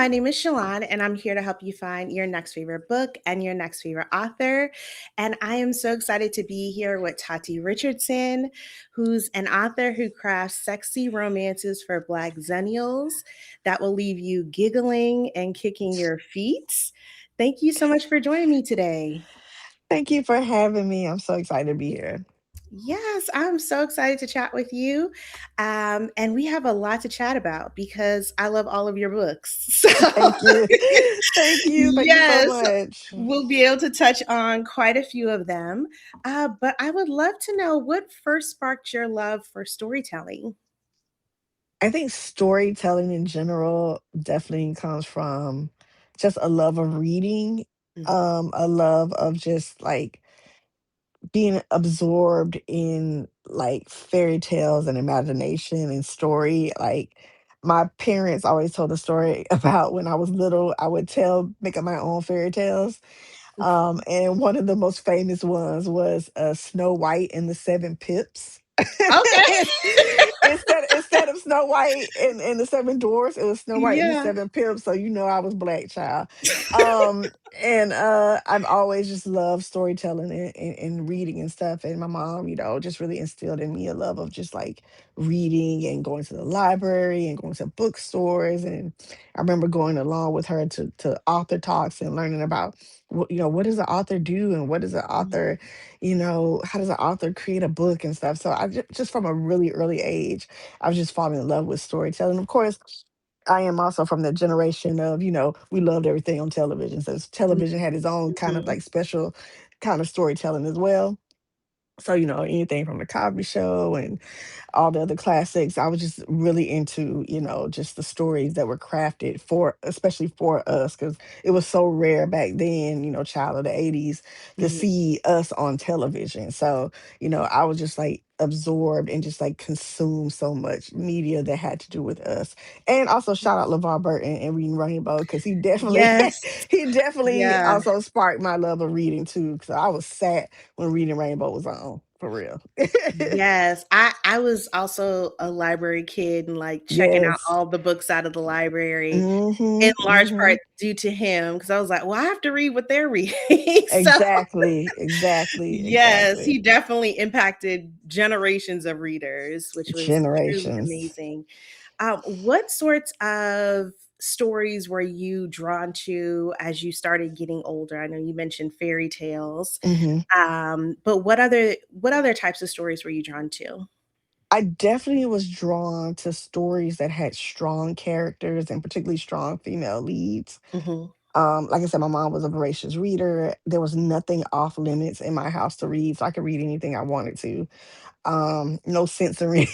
my name is Shalon, and I'm here to help you find your next favorite book and your next favorite author. And I am so excited to be here with Tati Richardson, who's an author who crafts sexy romances for Black xennials that will leave you giggling and kicking your feet. Thank you so much for joining me today. Thank you for having me. I'm so excited to be here. Yes, I'm so excited to chat with you. And we have a lot to chat about because I love all of your books. So, Thank you. Thank you. Thank you so yes, much. we'll be able to touch on quite a few of them. But I would love to know what first sparked your love for storytelling. I think storytelling in general definitely comes from just a love of reading, a love of just like being absorbed in like fairy tales and imagination and story. Like my parents always told a story about when I was little, I would make up my own fairy tales. And one of the most famous ones was Snow White and the Seven Pips. Okay. Instead of Snow White and the Seven Dwarfs, it was Snow White and the Yeah. Seven Pips. So you know I was black child. And I've always just loved storytelling and reading and stuff. And my mom, just really instilled in me a love of just like reading and going to the library and going to bookstores. And I remember going along with her to author talks and learning about what does an author do and what does an author, how does an author create a book and stuff. So just from a really early age, I was just falling in love with storytelling. Of course, I am also from the generation of, we loved everything on television. So television had its own kind of Mhm. like special kind of storytelling as well. So, anything from the Cosby Show and all the other classics. I was just really into, just the stories that were crafted especially for us, because it was so rare back then, child of the 80s, to Mhm. see us on television. So, I was just like absorbed and just like consumed so much media that had to do with us. And also shout out LeVar Burton and Reading Rainbow, because he definitely Yes. he definitely Yeah. also sparked my love of reading too. Because I was sad when Reading Rainbow was on, for real. Yes, I was also a library kid and like checking out Yes. all the books out of the library in Mhm, large part mhm. due to him because I was like, well, I have to read what they're reading. So Exactly, exactly, yes, he exactly. definitely impacted generations of readers, which was truly Generations. amazing. What sorts of stories were you drawn to as you started getting older? I know you mentioned fairy tales, Mhm. but what other types of stories were you drawn to? I definitely was drawn to stories that had strong characters and particularly strong female leads. Mhm. Like I said, my mom was a voracious reader. There was nothing off limits in my house to read, so I could read anything I wanted to. No censoring,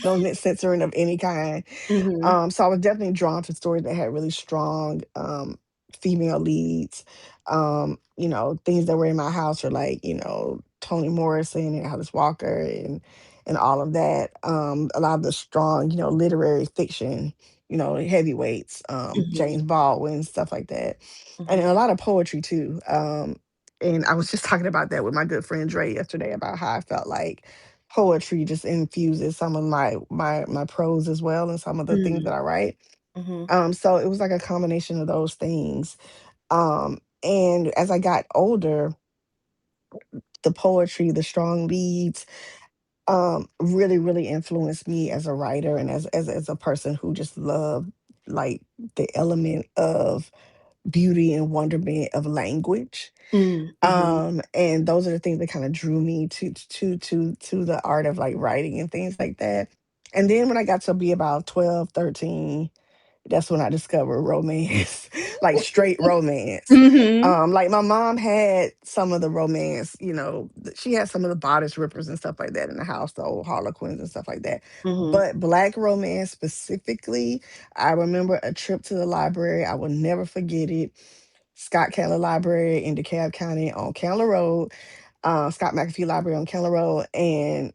no censoring of any kind. Mhm. So I was definitely drawn to stories that had really strong female leads. Things that were in my house are like, Toni Morrison and Alice Walker and all of that. A lot of the strong, literary fiction, heavyweights, Mhm. James Baldwin, stuff like that. And Mhm. a lot of poetry too. And I was just talking about that with my good friend Dre yesterday about how I felt like poetry just infuses some of my prose as well and some of the things Mm. that I write. Mhm. So it was like a combination of those things. And as I got older, the poetry, the strong leads, really, really influenced me as a writer and as a person who just loved like the element of beauty and wonderment of language. Mm. Mhm. And those are the things that kind of drew me to the art of like writing and things like that. And then when I got to be about 12, 13, that's when I discovered romance, like straight romance. Mhm. Like my mom had some of the romance, she had some of the bodice rippers and stuff like that in the house, the old Harlequins and stuff like that. Mhm. But black romance specifically, I remember a trip to the library. I will never forget it. Scott Keller Library in DeKalb County on Candler Road, Scott McAfee Library on Candler Road, and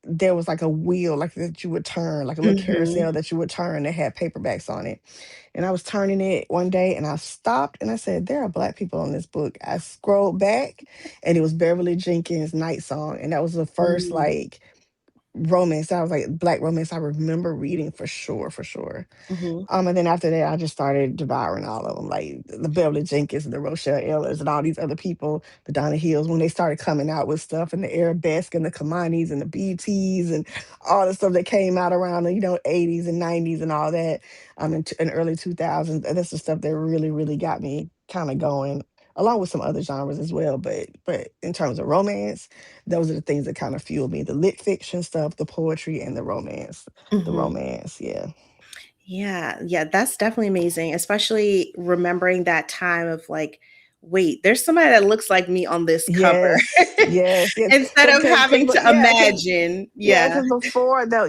there was like a wheel like that you would turn, like a little Mhm. carousel that you would turn that had paperbacks on it. And I was turning it one day and I stopped and I said, there are black people on this book. I scrolled back and it was Beverly Jenkins' Night Song. And that was the first Mm. like romance. That was like black romance. I remember reading for sure, for sure. Mhm. And then after that, I just started devouring all of them, like the Beverly Jenkins and the Rochelle Ayers and all these other people, the Donna Hills, when they started coming out with stuff, and the Arabesque and the Kamanis and the BTs and all the stuff that came out around the, 80s and 90s and all that, in early 2000s. And that's the stuff that really, really got me kind of going, along with some other genres as well. But in terms of romance, those are the things that kind of fueled me: the lit fiction stuff, the poetry, and the romance. The Mhm. romance, yeah. Yeah, yeah, that's definitely amazing, especially remembering that time of like, wait, there's somebody that looks like me on this cover Yes, yes, yes. instead of having But to imagine. yeah, Yeah. because before though,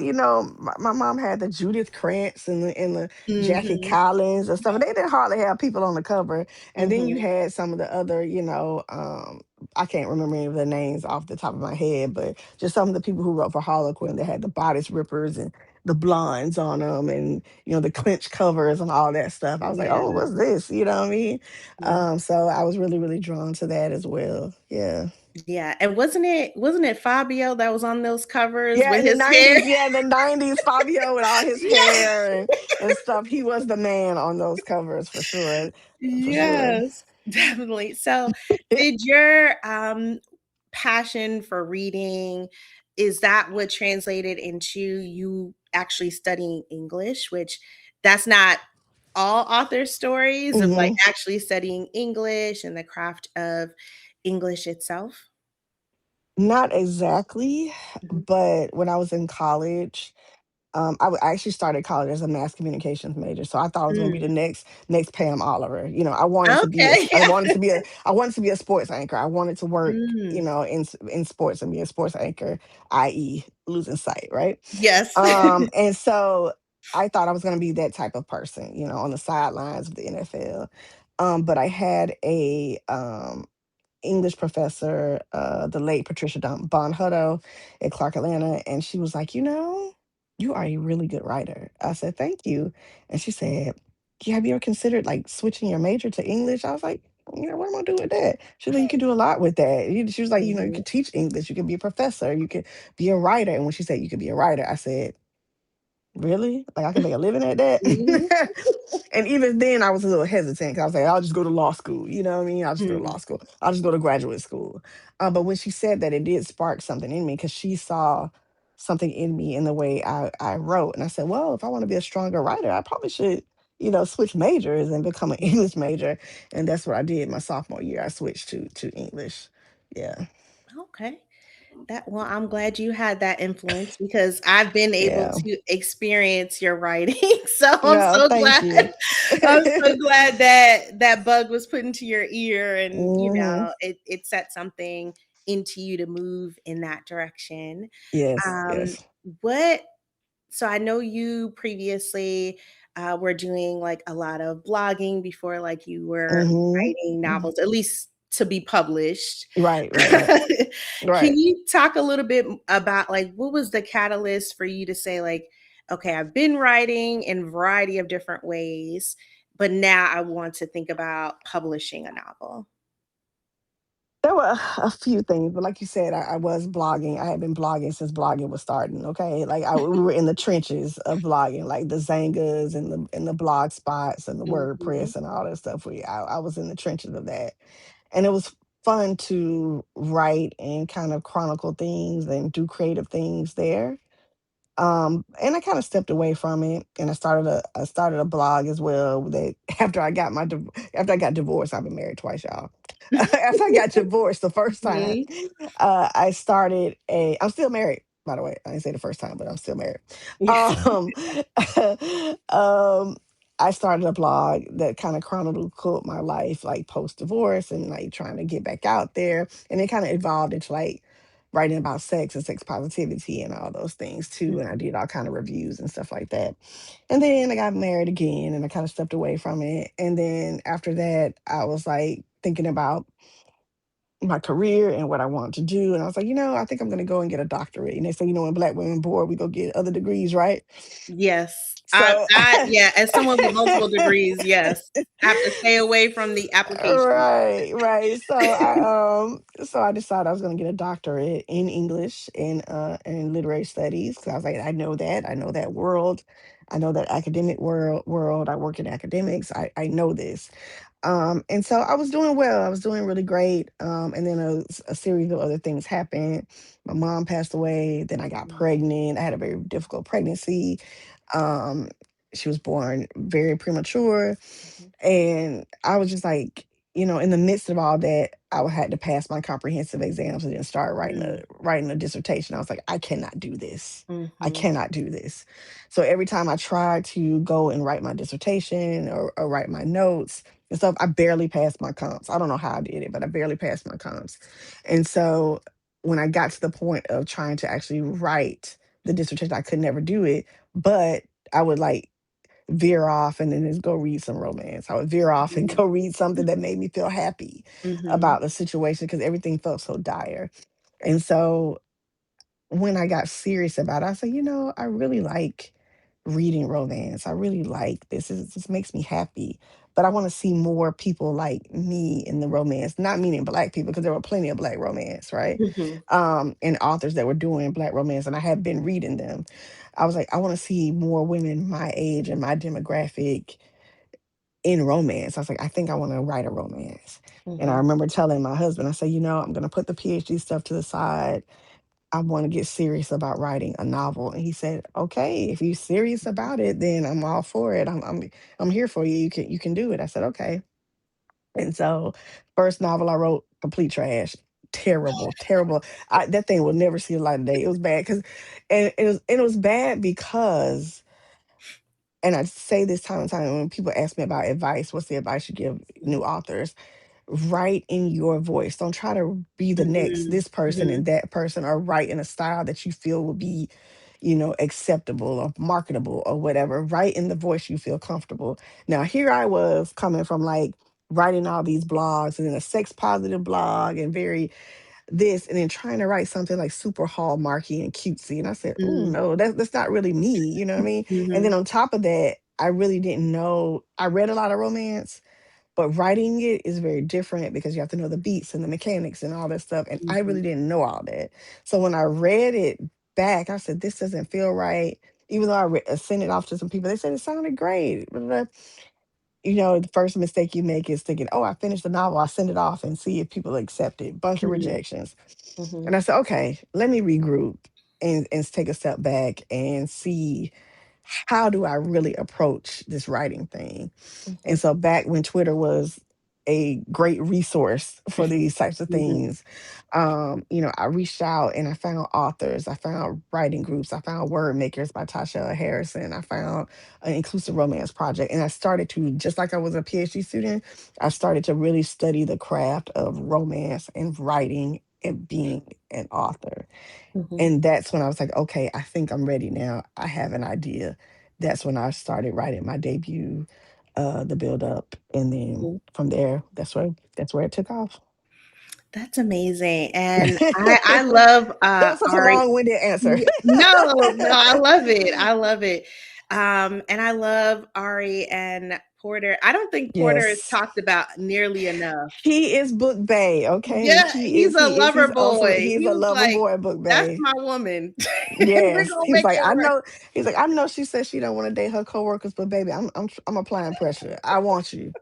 my mom had the Judith Krantz and the Jackie Mhm. Collins and stuff. And they didn't hardly have people on the cover. And then you Mhm. had some of the other, I can't remember any of the names off the top of my head, but just some of the people who wrote for Harlequin that had the bodice rippers and the blondes on them, and the clinch covers and all that stuff. I was like, oh, Yeah. what's this? You know what I mean? Yeah. So I was really, really drawn to that as well. Yeah. Yeah, and wasn't it Fabio that was on those covers Yeah, with in the his hair? 90s, yeah, in the 90s, Fabio with all his Yes. hair and stuff. He was the man on those covers for sure. For sure. Yes, definitely. So, did your, passion for reading, is that what translated into you actually studying English? Which that's not all author stories of, like, Hmm. actually studying English and the craft of English itself? Not exactly, Mhm. but when I was in college, I actually started college as a mass communications major, so I thought I was going to be the Mm. next Pam Oliver. I wanted to be Okay, yeah. I wanted to be a sports anchor. I wanted to work, Mm. in sports and be a sports anchor, i.e., losing sight, right? Yes. And so I thought I was going to be that type of person, on the sidelines of the NFL. But I had a English professor, the late Patricia Bonhutto at Clark Atlanta, and she was like, you are a really good writer. I said, thank you. And she said, "Yeah, have you ever considered like switching your major to English?" I was like, what am I gonna do with that? She's like, you can do a lot with that. She was like, you Mhm. could teach English, you could be a professor, you could be a writer. And when she said you could be a writer, I said, really? Like I can make a living at that? Mhm. And even then, I was a little hesitant because I was like, I'll just go to law school. You know what I mean? I'll just go to Mm. law school. I'll just go to graduate school. But when she said that, it did spark something in me because she saw something in me in the way I wrote. And I said, well, if I want to be a stronger writer, I probably should, switch majors and become an English major. And that's what I did my sophomore year. I switched to English. Yeah. Okay. Well, I'm glad you had that influence because I've been able Yeah. to experience your writing. So I'm No, so thank glad. you. I'm so glad that that bug was put into your ear and Hmm. it set something into you to move in that direction. Yes, Um yes. what so I know you previously were doing like a lot of blogging before like you were Hmm. writing novels, at least to be published. Right, right, right, Can right. you talk a little bit about like what was the catalyst for you to say like, okay, I've been writing in a variety of different ways, but now I want to think about publishing a novel? There were a few things, but like you said, I was blogging. I had been blogging since blogging was starting. Okay, like we were in the trenches of blogging, like the Zangas and the blog spots and the Mhm. WordPress and all that stuff. I was in the trenches of that, and it was fun to write and kind of chronicle things and do creative things there. And I kind of stepped away from it, and I started a blog as well. That after I got divorced, I've been married twice, y'all. After I got divorced the first time, Mhm. I started a. I'm still married, by the way. I didn't say the first time, but I'm still married. Yes. Um, um, I started a blog that kind of chronicled my life, like post divorce, and like trying to get back out there, and it kind of evolved into like writing about sex and sex positivity and all those things too. And I did all kind of reviews and stuff like that. And then I got married again and I kind of stepped away from it. And then after that, I was like thinking about my career and what I wanted to do. And I was like, I think I'm going to go and get a doctorate. And they say, when Black women board, we go get other degrees, right? Yes. So, Yeah, as someone with multiple degrees, yes. I have to stay away from the application. right, right. So I decided I was going to get a doctorate in English and literary studies, because I was like, I know that world, I know that academic world. I work in academics. I know this. And so I was doing well. I was doing really great. And then a series of other things happened. My mom passed away. Then I got pregnant. I had a very difficult pregnancy. Um, she was born very premature, Mhm. and I was just like, in the midst of all that, had to pass my comprehensive exams and then start Mm. writing a dissertation. I was like, I cannot do this. I Mhm. cannot do this. So every time I tried to go and write my dissertation or write my notes and stuff, I barely passed my comps. I don't know how I did it, but I barely passed my comps. And so when I got to the point of trying to actually write the dissertation, I could never do it. But I would like veer off and then just go read some romance. I would veer off and Mhm. go read something that made me feel happy Mhm. about the situation, because everything felt so dire. And so when I got serious about it, I said, I really like reading romance. I really like this. This makes me happy. But I want to see more people like me in the romance, not meaning Black people, because there were plenty of Black romance, right? Mhm. And authors that were doing Black romance, and I had been reading them. I was like, I want to see more women my age and my demographic in romance. I was like, I think I want to write a romance. And I Mhm. remember telling my husband, I said, I'm going to put the PhD stuff to the side. I want to get serious about writing a novel. And he said, okay, if you're serious about it, then I'm all for it. I'm here for you. You can do it. I said, okay. And so first novel I wrote, complete trash. Terrible, terrible. That thing will never see the light of day. It was bad because and it was bad because, and I say this time and time when people ask me about advice, what's the advice you give new authors? Write in your voice. Don't try to be the next Mhm. this person Mhm. and that person, or write in a style that you feel will be, acceptable or marketable or whatever. Write in the voice you feel comfortable. Now, here I was coming from like writing all these blogs and then a sex positive blog and very this, and then trying to write something like super hallmarky and cutesy. And I said, oh Mm. no, that's not really me. You know what I mean? And then Mhm. on top of that, I really didn't know. I read a lot of romance, but writing it is very different because you have to know the beats and the mechanics and all that stuff. And I Mhm. really didn't know all that. So when I read it back, I said, this doesn't feel right. Even though sent it off to some people, they said it sounded great. Blah, blah, blah. The first mistake you make is thinking, oh, I finished the novel, I send it off and see if people accept it. Bunch of Mhm. rejections. And Mhm. I said, okay, let me regroup and take a step back and see, how do I really approach this writing thing? And Mhm. so back when Twitter was a great resource for these types of Mhm. things, I reached out and I found authors, I found writing groups, I found Word Makers by Tasha Harrison, I found an inclusive romance project, and I started to, just like I was a PhD student, I started to really study the craft of romance and writing and being an author. Mhm. And that's when I was like, okay, I think I'm ready now. I have an idea. That's when I started writing my debut, the build up, and then Mhm. from there, that's where it took off. That's amazing, and I love, That was such a Ari. long-winded answer. No, no, I love it. I love it. And I love Ari and Porter. I don't think Porter is Yes. talked about nearly enough. He is Book Bay, okay? Yeah, He he's is a he is lover his ultimate, boy. he is He a was lover like, boy, Book "That's Bay. my woman, and we're Yes. gonna He's make like, it I work." know, he's like, I know she says she don't want to date her coworkers, but baby, I'm applying pressure. I want you.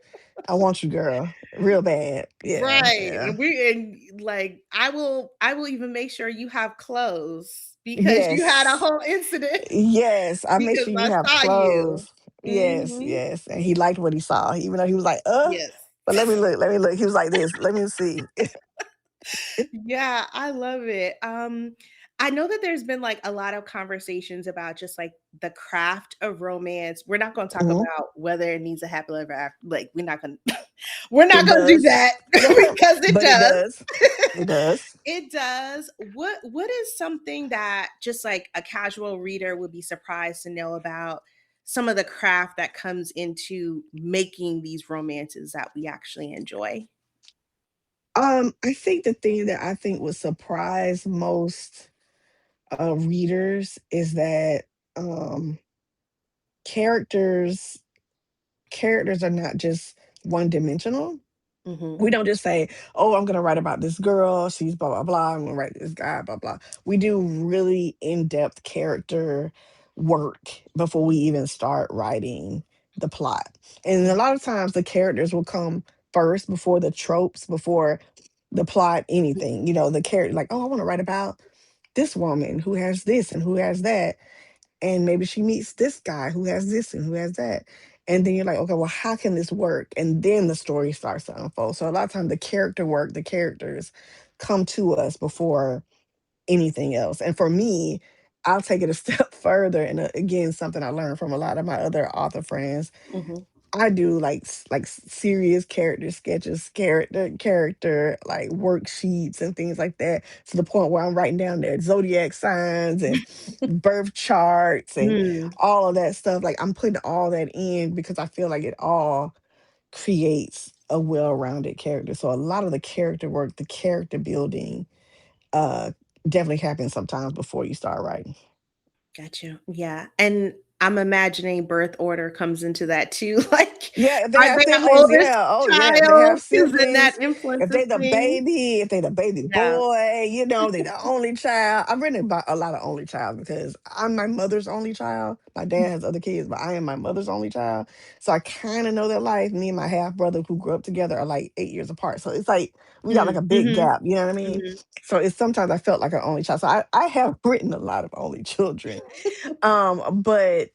I want you, girl. Real bad. Yeah. Right, Yeah. and like, I will even make sure you have clothes because you had a Yes. whole incident Yes, I make because sure you I have saw you. clothes. Yes, Mhm. yes. And he liked what he saw, even though he was like, Yes. but let me look, let me look. He was like this, let me see. Yeah, I love it. I know that there's been like a lot of conversations about just like the craft of romance. We're not going to talk Mhm. about whether it needs a happily ever after. Like we're not going to we're not It going to do does. that because it But it does. does. It does. It does. What is something that just like a casual reader would be surprised to know about some of the craft that comes into making these romances that we actually enjoy? I think the thing that I think would surprise most readers is that um, characters characters are not just one dimensional. Mm-hmm. We don't just say, "Oh, I'm going to write about this girl. She's blah blah blah. I'm going to write this guy blah blah." We do really in-depth character work before we even start writing the plot. And a lot of times the characters will come first before the tropes, before the plot, anything. The character like, "Oh, I want to write about this woman who has this and who has that." And maybe she meets this guy who has this and who has that. And then you're like, okay, well, how can this work? And then the story starts to unfold. So a lot of times the character work, the characters come to us before anything else. And for me, I'll take it a step further. And again, something I learned from a lot of my other author friends. Mm-hmm. I do serious character sketches, character like worksheets and things like that, to the point where I'm writing down their zodiac signs and birth charts and Mm, all of that stuff. Like I'm putting all that in because I feel like it all creates a well-rounded character. So a lot of the character work, the character building, uh, definitely happens sometimes before you start writing. got you. Yeah. And I'm imagining birth order comes into that too. Like, Yeah, if they are have they an siblings, oldest yeah. Oh, yeah. If they child? have Because then that siblings, if influences they the things. baby, if they the baby Yeah. boy, they the only child. I've written about a lot of only child because I'm my mother's only child. My dad has other kids, but I am my mother's only child. So I kind of know their life. Me and my half brother who grew up together are like 8 years apart. So it's like we got like Mm, a big mm-hmm, gap. You know what I mean? mm-hmm. So it's sometimes I felt like an only child. So I have written a lot of only children. But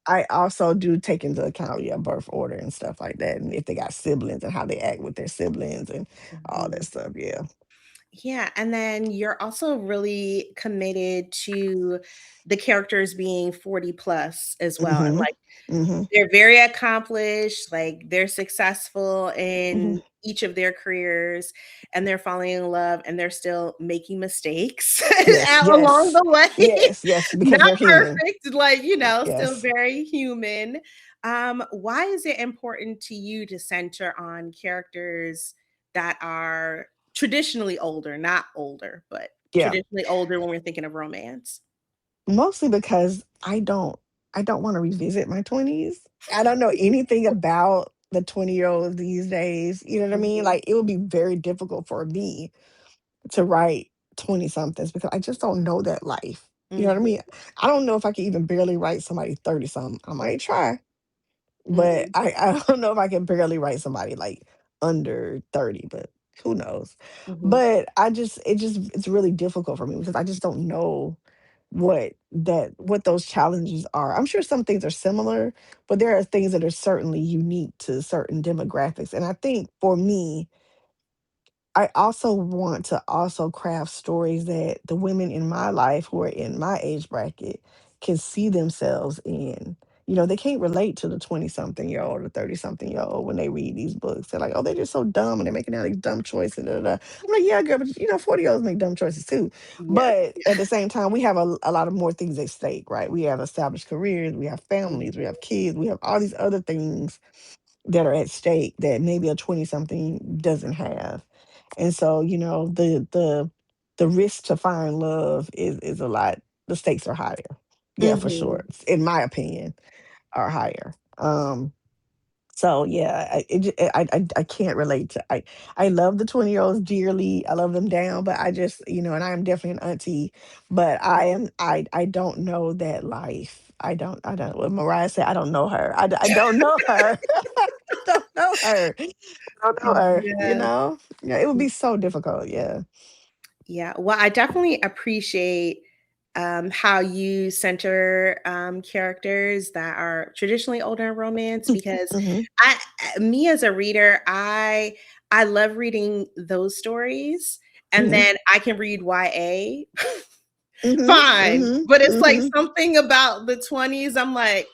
I also do take into account, yeah, birth order and stuff like that, and if they got siblings and how they act with their siblings and all that Mhm. stuff. Yeah. Yeah, and then you're also really committed to the characters being 40 plus as well. And Mhm. like Mhm. they're very accomplished, like they're successful Mhm. in each of their careers and they're falling in love and they're still making mistakes Yes. along Yes. the way. Yes. Yes. Because Not they're human. perfect, like, still Yes. very human. Why is it important to you to center on characters that are traditionally older, not older, but Yeah. traditionally older when we're thinking of romance? Mostly because I don't want to revisit my 20s. I don't know anything about the 20-year-olds these days. You know what I mean? Mhm, Like it would be very difficult for me to write 20 somethings because I just don't know that life. You know what I mhm, mean? I don't know if I can even barely write somebody 30 something. I might try, but mhm, I don't know if I can barely write somebody like under 30, but who knows? mhm, But it's really difficult for me because I just don't know what those challenges are. I'm sure some things are similar, but there are things that are certainly unique to certain demographics. And I think for me, I also want to also craft stories that the women in my life who are in my age bracket can see themselves in. They can't relate to the 20 something year old or 30 something year old when they read these books. They're like, oh, they're just so dumb and they're making all these dumb choices. Da, da, da. I'm like, yeah, girl, but 40-year-olds make dumb choices too. yes, But at the same time, we have a lot of more things at stake, right? We have established careers, we have families, we mhm, have kids, we have all these other things that are at stake that maybe a 20 something doesn't have. And so, the risk to find love is a lot. The stakes are higher. Yeah, for mhm. sure. In my opinion, are higher. So yeah, I can't relate to I love the 20-year-olds dearly. I love them down, but I just, and I am definitely an auntie, but I don't know that life. I don't what Mariah said, I don't know her. I don't know her. I don't know her. I don't know her, you Yeah. know? Yeah, it would be so difficult. Yeah. Yeah, well, I definitely appreciate how you center characters that are traditionally older in romance because Hmm. me as a reader, I love reading those stories, and Hmm. then I can read YA, Hmm. fine, Hmm. but it's like Hmm. something about the 20s. I'm like,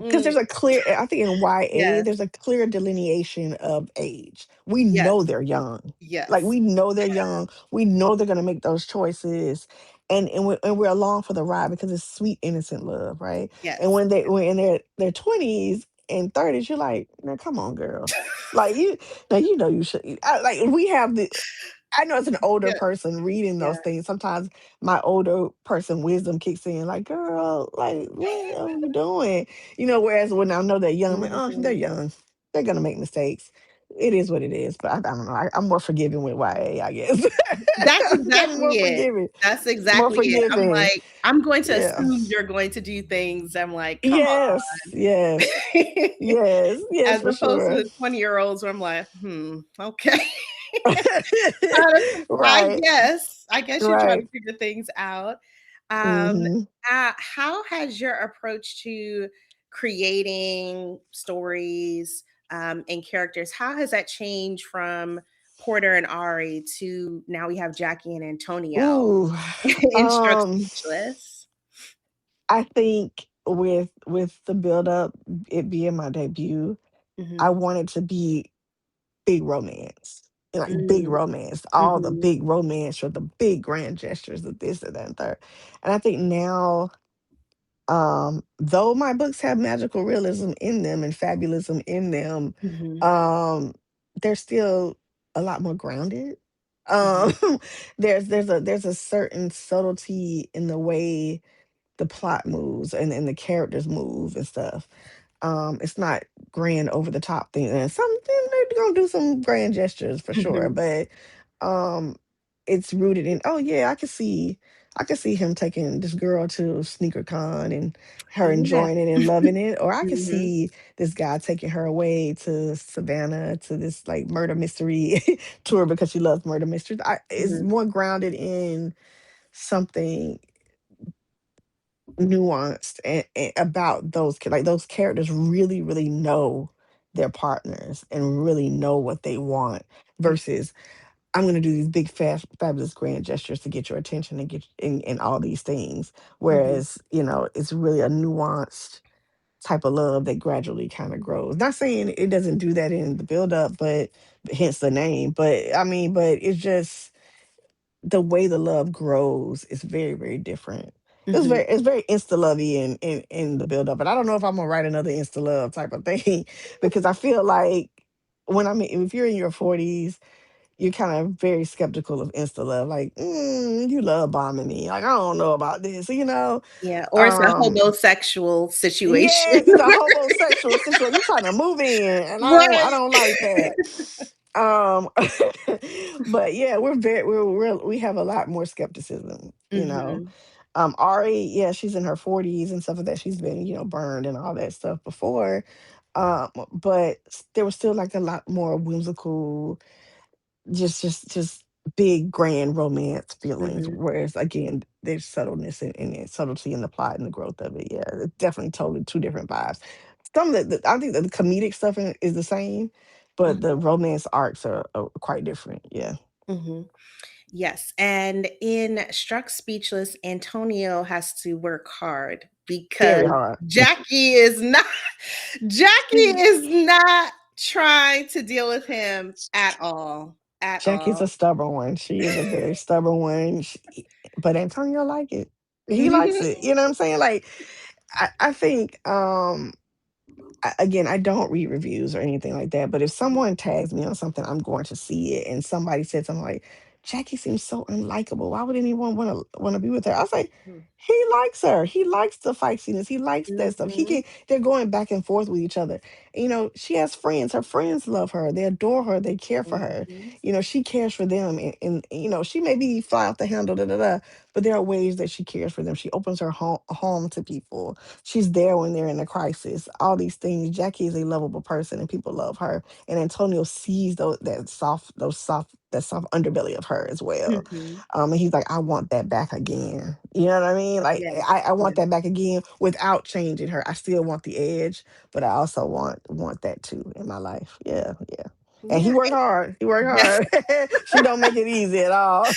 Because mm, there's a clear, I think in YA, yes, there's a clear delineation of age. We know yes, they're young. Like yes, we know they're young. We know they're gonna make those choices, and we're along for the ride because it's sweet innocent love, right? And yes, when they're in their 20s, and 30s, you're like, "Man, come on, girl." Like, you know you should like, we have the I know as an older Yeah, person reading yeah. those things, sometimes my older person wisdom kicks in, like, "Girl, like, what are you doing?" Whereas when I know they're young, I'm like, "Oh, they're Mhm. young. They're gonna make mistakes. It is what it is." But I don't know. I'm more forgiving with YA, I guess. That's I'm exactly more it. forgiving. That's More exactly it. I'm forgiving. like, I'm going to Yeah. assume you're going to do things. I'm like, "Come Yes, on." yes, yes, yes, As for opposed to sure. the 20-year-olds where I'm like, okay." Trying to Right, I guess you're trying to right. figure things out. Um, Mhm. how has your approach to creating stories, and characters, how has that changed from Porter and Ari to now we have Jackie and Antonio Ooh, in Struck um, Speechless? I think with the buildup, it being my debut, I Mhm. wanted to be big romance. Like big Mm. romance, all the Mhm. big romance or the big grand gestures of this and that and third. And I think now, though my books have magical realism in them and fabulism in them, Mhm. um, they're still a lot more grounded. Mhm. Um, there's a certain subtlety in the way the plot moves and the characters move and stuff. It's not grand over the top thing. And something they're gonna do some grand gestures for sure, Mhm. but um it's rooted in, oh yeah, I can see him taking this girl to sneaker con and her Yeah. enjoying it and loving it. Or I could Mhm. see this guy taking her away to Savannah to this like murder mystery tour because she loves murder mysteries. It's Mhm. more grounded in something nuanced and about like those characters really really know their partners and really know what they want versus I'm going to do these big fabulous grand gestures to get your attention and get and all these things, Mhm. whereas it's really a nuanced type of love that gradually kind of grows. Not saying it doesn't do that in the build up, but hence the name. But I mean, but it's just the way the love grows is very, very different. Mhm. It's very insta lovey in the build up. But I don't know if I'm gonna write another insta love type of thing because I feel like if you're in your 40s, you're kind of very skeptical of insta love. Like, you love bombing me. Like, I don't know about this, Yeah, or it's a Um, homosexual situation. yes, it's a homosexual situation. You trying to move in, and I Right. don't like that. Um, but yeah, we have a lot more skepticism. Mhm. Ari, yeah, she's in her 40s and stuff like that. She's been, burned and all that stuff before. But there was still like a lot more whimsical, just big grand romance feelings. Mhm. Whereas again, there's subtleness and subtlety in the plot and the growth of it. Yeah, it's definitely totally two different vibes. Some of I think that the comedic stuff is the same, but the Mhm. romance arcs are quite different. Yeah, Mhm. Yes, and in Struck Speechless, Antonio has to work hard very because hard. Jackie is not Jackie is not trying to deal with him at all, at Jackie's a all. stubborn one. She is a very stubborn one. But Antonio like it. He likes it. You know what I'm saying? Like I think again, I don't read reviews or anything like that, but if someone tags me on something, I'm going to see it. And somebody said something like, "Jackie seems so unlikable. Why would anyone want to be with her?" I was like, Mhm. he likes her. He likes the feistiness. He likes that stuff. He Mhm. can. They're going back and forth with each other. She has friends. Her friends love her. They adore her. They care for her. Mhm. She cares for them. And she may be fly off the handle, da da da. But there are ways that she cares for them. She opens her home to people. She's there when they're in a crisis. All these things. Jackie is a lovable person, and people love her. And Antonio sees that soft underbelly of her as well. Mhm. And he's like, I want that back again. You know what I mean? Like, Yes, I want yes. that back again without changing her. I still want the edge, but I also want that too in my life. Yeah, yeah. And he Yeah, worked hard. He worked yes. hard. She don't make it easy at all.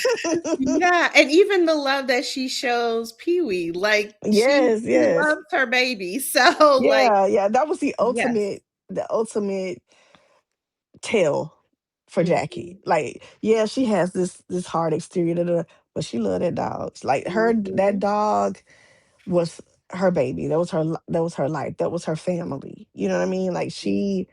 Yeah, and even the love that she shows Pee-wee, like, Yes, she yes. loves her baby, so, like, Yeah, yeah. That was yes. the ultimate tell for Jackie. Mhm, Like, yeah, she has this hard exterior, da, da, da, but she loved that dog. Like that mhm, dog was. her baby. That was her life. That was her family. You know what I mean? Like she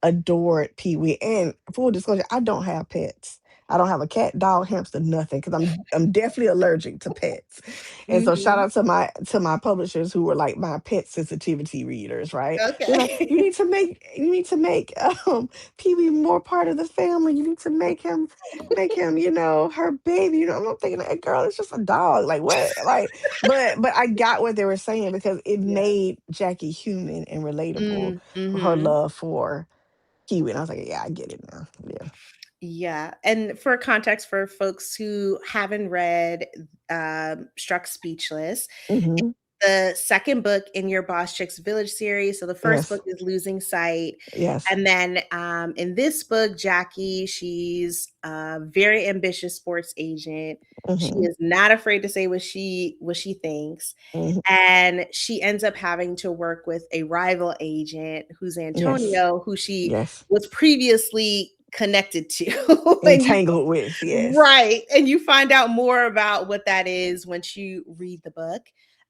adored Pee Wee. And full disclosure, I don't have pets. I don't have a cat, dog, hamster, nothing, because I'm definitely allergic to pets. And so shout Mhm. out to my publishers who were like my pet sensitivity readers, right? They're like, Okay. you need to make Pee Wee more part of the family. You need to make him, you know, her baby. You know, I'm thinking, hey, girl, it's just a dog. Like what? Like, but I got what they were saying because it Yeah. made Jackie human and relatable. Her Mhm. love for Kiwi, and I was like, yeah, I get it now. Yeah. Yeah, and for context for folks who haven't read, Struck Speechless, Hmm. the second book in your Boss Chicks Village series. So the first book Yes. is Losing Sight. Yes. And then in this book, Jackie, she's a very ambitious sports agent. She Hmm. is not afraid to say what she thinks. Hmm. And she ends up having to work with a rival agent who's Yes. Antonio, who she Yes. was previously connected to. And you Entangled with. Yes. right, and you find out more about what that is once you read the book.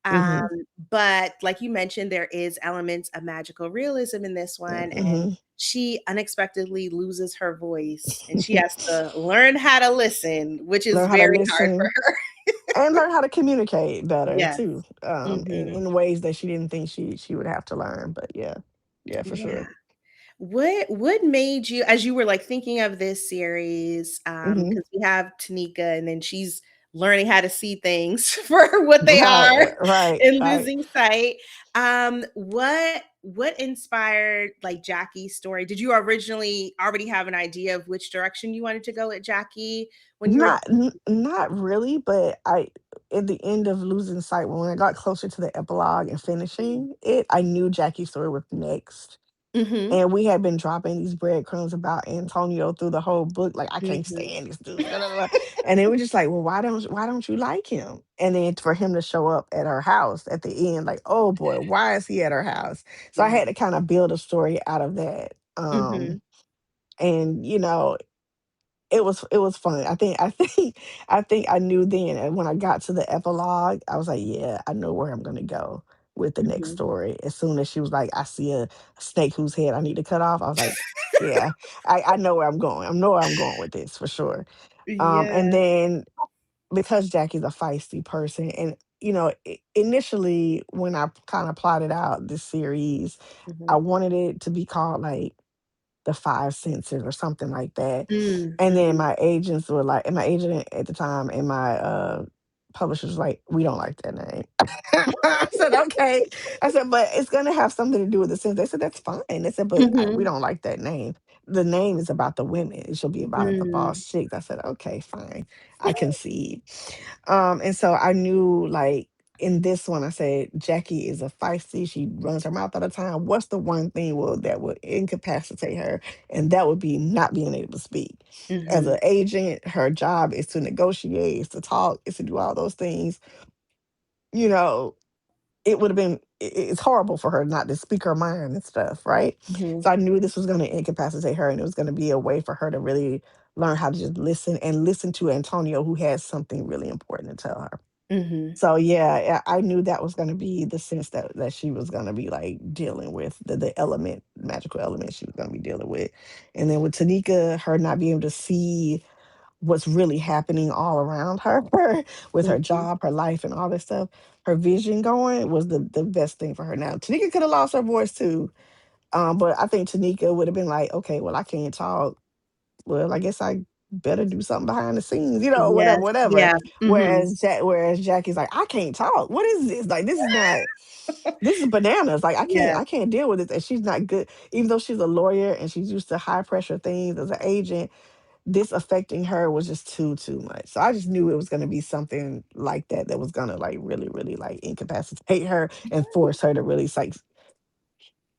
Um, Hmm. but like you mentioned, there is elements of magical realism in this one, and Hmm. she unexpectedly loses her voice, and she has to learn how to listen, which is Learn how to very hard for listen her. and learn how to communicate better Yes. too. Mhm. In ways that she didn't think she would have to learn. But yeah, yeah, for Yeah. sure. What made you, as you were, like, thinking of this series, Hmm. because we have Tanika, and then she's learning how to see things for what they Right. are Right. in Right. Losing Sight. What inspired, like, Jackie's story? Did you originally already have an idea of which direction you wanted to go with Jackie when you were Not really, but I at the end of Losing Sight, when I got closer to the epilogue and finishing it, I knew Jackie's story was next. Mhm, And we had been dropping these breadcrumbs about Antonio through the whole book, like, "I can't mhm, stand this dude, da, da, da." And then we're just like, "Well, why don't you like him?" And then for him to show up at her house at the end, like, "Oh boy, why is he at her house?" So I yeah, had to kinda build a story out of that. mhm, And, you know, it was fun. I think I knew then, and when I got to the epilogue, I was like, "Yeah, I know where I'm gonna go with the next mhm, story." As soon as she was like, "I see a snake whose head I need to cut off," I was like, "Yeah, I know where I'm going. I know where I'm going with this for sure." And yeah, then because Jackie's a feisty person, and you know, initially when I kind of plotted out this series, I mhm, wanted it to be called like the Five Senses or something like that. And then mhm, my agents were like, and my agent at the time and my publishers was like, we don't like that name. I said, okay. I said, but it's gonna have something to do with the sense. They said, that's fine. They said, but we mhm, don't like that name. The name is about the women. It should be about the mm, boss chicks. I said, okay, fine. I concede. And so I knew like in this one, I said Jackie is a feisty. She runs her mouth all the time. What's the one thing that would incapacitate her? And that would be not being able to speak. As mhm, an agent, her job is to negotiate, is to talk, is to do all those things. You know, it would have been it's horrible for her not to speak her mind and stuff, right? mhm. So I knew this was going to incapacitate her, and it was going to be a way for her to really learn how to just listen and listen to Antonio, who has something really important to tell her. Mhm, So yeah, I knew that was gonna be the sense that she was gonna be like dealing with the element, magical element she was gonna be dealing with. And then with Tanika, her not being able to see what's really happening all around her with her mhm, job, her life, and all this stuff, her vision going was the best thing for her. Now Tanika could have lost her voice too. But I think Tanika would have been like, okay, well, I can't talk, well, I guess I better do something behind the scenes, you know, whatever, yes, whatever. yeah, mhm, Whereas Jackie's like, I can't talk. What is this? Like, this is bananas. Like, yeah, I can't deal with this. And she's not good, even though she's a lawyer and she's used to high pressure things as an agent. This affecting her was just too much. So I just knew it was going to be something like that that was going to like really, really like incapacitate her and force her to really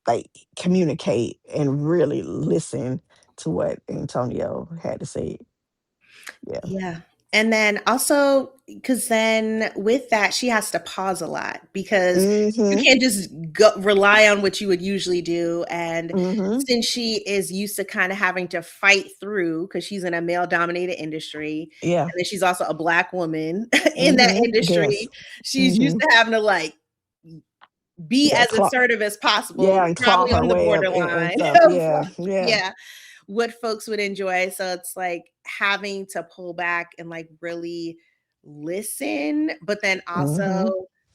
like communicate and really listen to what Antonio had to say. Yeah. yeah. And then also, because then with that, she has to pause a lot because you Mhm. can't just go rely on what you would usually do. And Mhm. since she is used to kind of having to fight through, because she's in a male-dominated industry, Yeah. and then she's also a Black woman in that Mhm. Yes. industry, she's used Mhm. to having to, like, be Yeah, as assertive as possible, yeah, and claw probably her on the way up and borderline stuff. of Yeah, yeah. yeah, what folks would enjoy. So it's like having to pull back and like really listen, but then also Hmm.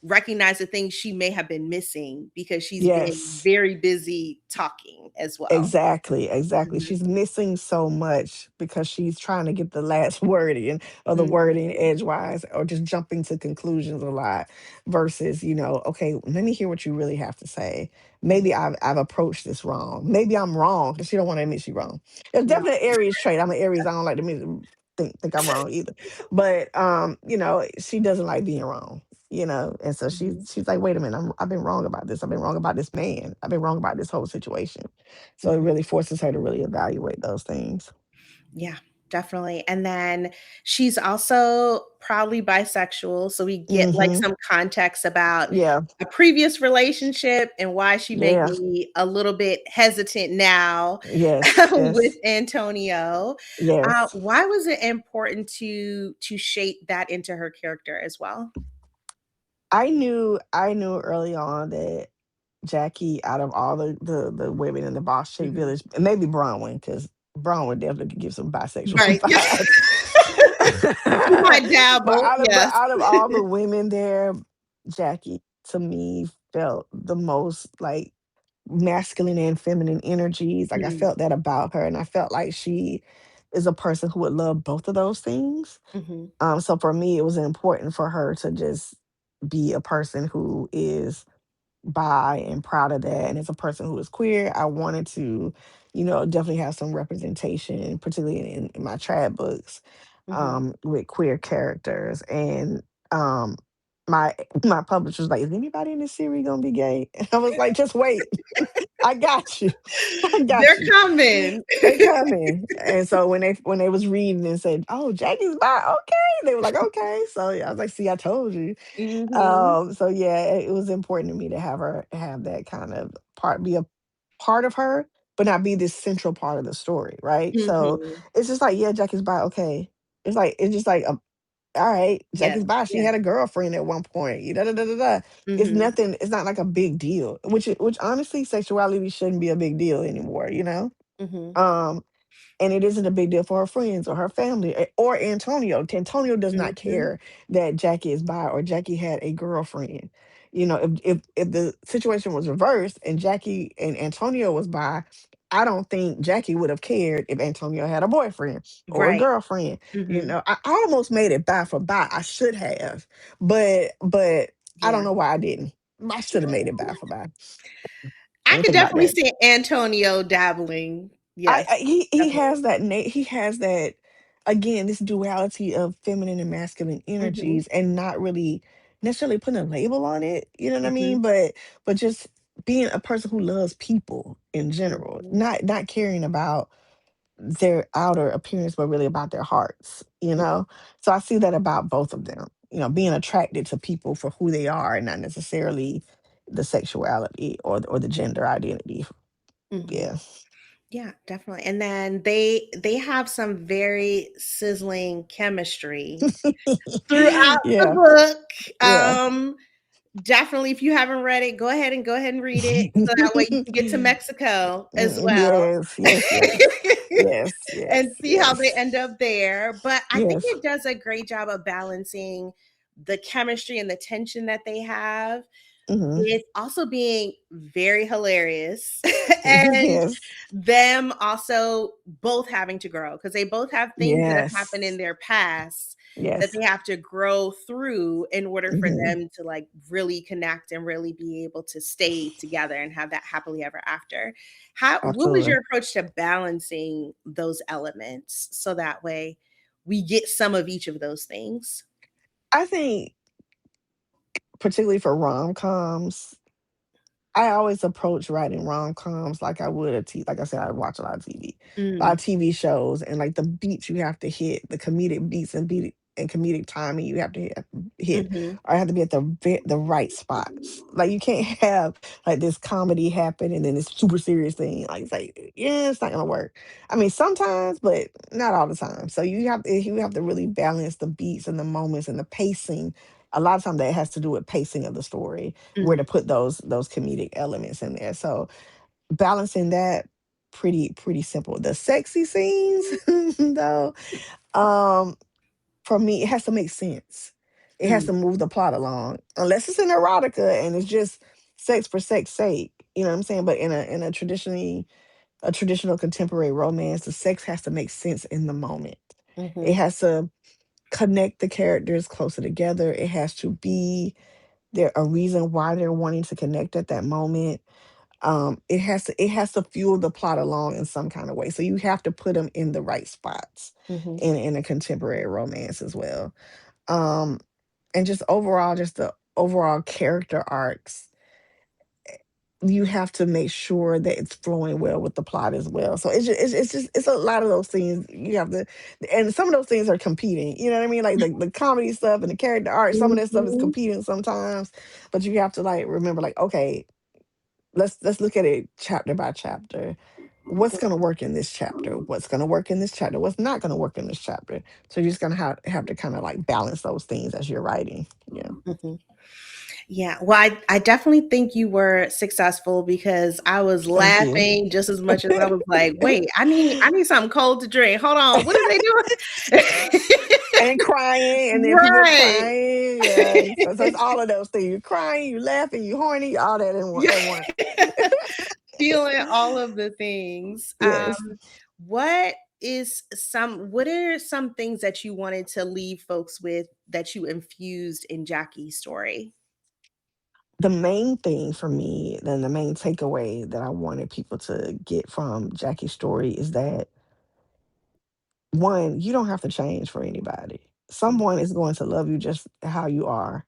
recognize the things she may have been missing because she's been Yes. very busy talking as well. Exactly, exactly. Mhm, She's missing so much because she's trying to get the last word in or the word in mhm, edgewise or just jumping to conclusions a lot versus, okay, let me hear what you really have to say. mhm. Maybe I've approached this wrong. Maybe I'm wrong because she don't want to admit she's wrong. It's Right. definitely an Aries trait. I'm an Aries. I don't like to think I'm wrong either. But she doesn't like being wrong. And so she's Mhm, she's like, wait a minute, I've been wrong about this. I've been wrong about this man. I've been wrong about this whole situation. So it mhm. really forces her to really evaluate those things. Yeah, definitely. And then she's also probably bisexual. So we get like Mhm. some context about Yeah. a previous relationship and why she may Yeah. be a little bit hesitant now Yes. with Yes. Antonio. Yes. Why was it important to shape that into her character as well? I knew early on that Jackie, out of all the women in the Boss Shape Mhm. Village, and maybe Bronwyn, because Bronwyn definitely could give some bisexual Right. vibes. She might But dabble. Yes. out of all the women there, Jackie to me felt the most like masculine and feminine energies. Like I Mm, felt that about her, and I felt like she is a person who would love both of those things. mhm, So for me, it was important for her to just be a person who is bi and proud of that, and as a person who is queer, I wanted to, definitely have some representation, particularly in my trad books, mhm. with queer characters. And um, my my publisher was like, "Is anybody in this series gonna be gay?" And I was like, "Just wait." I got you. I got They're you. coming. They coming. And so when they was reading and said, "Oh, Jackie's bi," okay. They were like, "Okay." So yeah, I was like, "See, I told you." Mhm, So yeah, it was important to me to have her have that kind of part, be a part of her, but not be this central part of the story, right? So mhm. it's just like, yeah, Jackie's bi, okay. It's just like all right, Yes, Jackie's bi. She yeah. had a girlfriend at one point. Da da da da da. It's Mhm, nothing. It's not like a big deal. Which honestly, sexuality shouldn't be a big deal anymore. mhm. Um, and it isn't a big deal for her friends or her family or Antonio. Antonio does not Mhm. care that Jackie is bi or Jackie had a girlfriend. If the situation was reversed and Jackie and Antonio was bi, I don't think Jackie would have cared if Antonio had a boyfriend or a Right. girlfriend. Mhm. I almost made it bi for bi. I should have, but I don't Yeah. know why I didn't. I should have made it bi for bi. I I didn't could think about definitely that. see Antonio dabbling. Yes, He definitely. has he has that, again, this duality of feminine and masculine Mhm, energies, and not really necessarily putting a label on it, you know what I mhm, mean? But just being a person who loves people in general, mhm, not caring about their outer appearance, but really about their hearts. So I see that about both of them, being attracted to people for who they are and not necessarily the sexuality or the gender identity. mhm. Yeah. Yeah, definitely. And then they have some very sizzling chemistry throughout the Yeah. book. Yeah. Definitely, if you haven't read it, go ahead and read it so that way you can get to Mexico as well. Yes, yes, yes. Yes, And yes, see how they yes. end up there. But I think Yes. it does a great job of balancing the chemistry and the tension that they have Mhm. with also being very hilarious and Yes. them also both having to grow because they both have things that have happened in Yes. their past that Yes. they have to grow through in order for Mhm. them to like really connect and really be able to stay together and have that happily ever after. What was Absolutely. your approach to balancing those elements so that way we get some of each of those things? I think particularly for rom-coms, I always approach writing rom-coms like I would like I said, I watch a lot of TV. A lot Mm, of TV shows, and like the beats you have to hit, the comedic beats and comedic timing you have to hit mhm, or have to be at the right spots. Like you can't have like this comedy happen and then this super serious thing. Like it's like, yeah, it's not gonna work. I mean, sometimes, but not all the time. So you have to really balance the beats and the moments and the pacing a lot of times that has to do with pacing of the story, where Mm, to put those comedic elements in there. So balancing that, pretty simple. The sexy scenes though, um for me, it has to make sense. It has mm, to move the plot along. Unless it's an erotica and it's just sex for sex sake. You know what I'm saying? But in a traditional contemporary romance, the sex has to make sense in the moment. It mhm, has to connect the characters closer together. It has to be there a reason why they're wanting to connect at that moment. It has to fuel the plot along in some kind of way. So you have to put them in the right spots mhm, in a contemporary romance as well. Um, and just overall, just the overall character arcs, you have to make sure that it's flowing well with the plot as well. So it's a lot of those things you have to, and some of those things are competing. You know what I mean? Like the comedy stuff and the character art, some of that stuff is mhm. competing sometimes. But you have to like remember, like, okay, let's look at it chapter by chapter. What's going to work in this chapter? What's going to work in this chapter? What's not going to work in this chapter? So you're just going to have to kind of like balance those things as you're writing. Yeah. Mhm. Yeah, well, I definitely think you were successful because I was Thank you. laughing just as much as I was like, "Wait, I need something cold to drink. Hold on, what are they doing?" And crying, and then people are Right. crying. Yeah. So it's all of those things. You're crying, you laughing, you horny, all that in one Yeah. at once. Feeling all of the things. Yes. What are some things that you wanted to leave folks with that you infused in Jackie's story? The main thing for me, then the main takeaway that I wanted people to get from Jackie's story is that, one, you don't have to change for anybody. Someone is going to love you just how you are.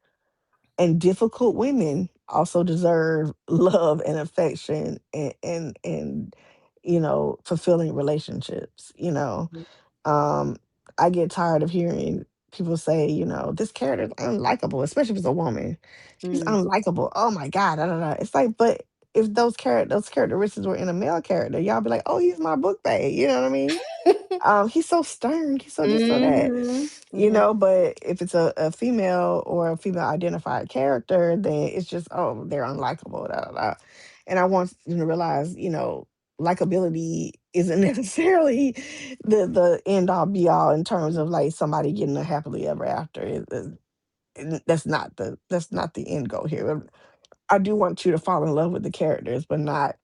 And difficult women also deserve love and affection and fulfilling relationships. Mhm. Um, I get tired of hearing people say, this character is unlikable, especially if it's a woman. She's Mm. unlikable. Oh my God. Da, da, da. It's like, but if those characteristics were in a male character, y'all be like, oh, he's my book bag. You know what I mean? He's so stern. He's so this, so that. Mhm. Mhm. But if it's a female or a female identified character, then it's just, oh, they're unlikable. Da, da, da. And I want you to realize, likability isn't necessarily the end all be all in terms of like somebody getting a happily ever after. That's not the end goal here. I do want you to fall in love with the characters, but not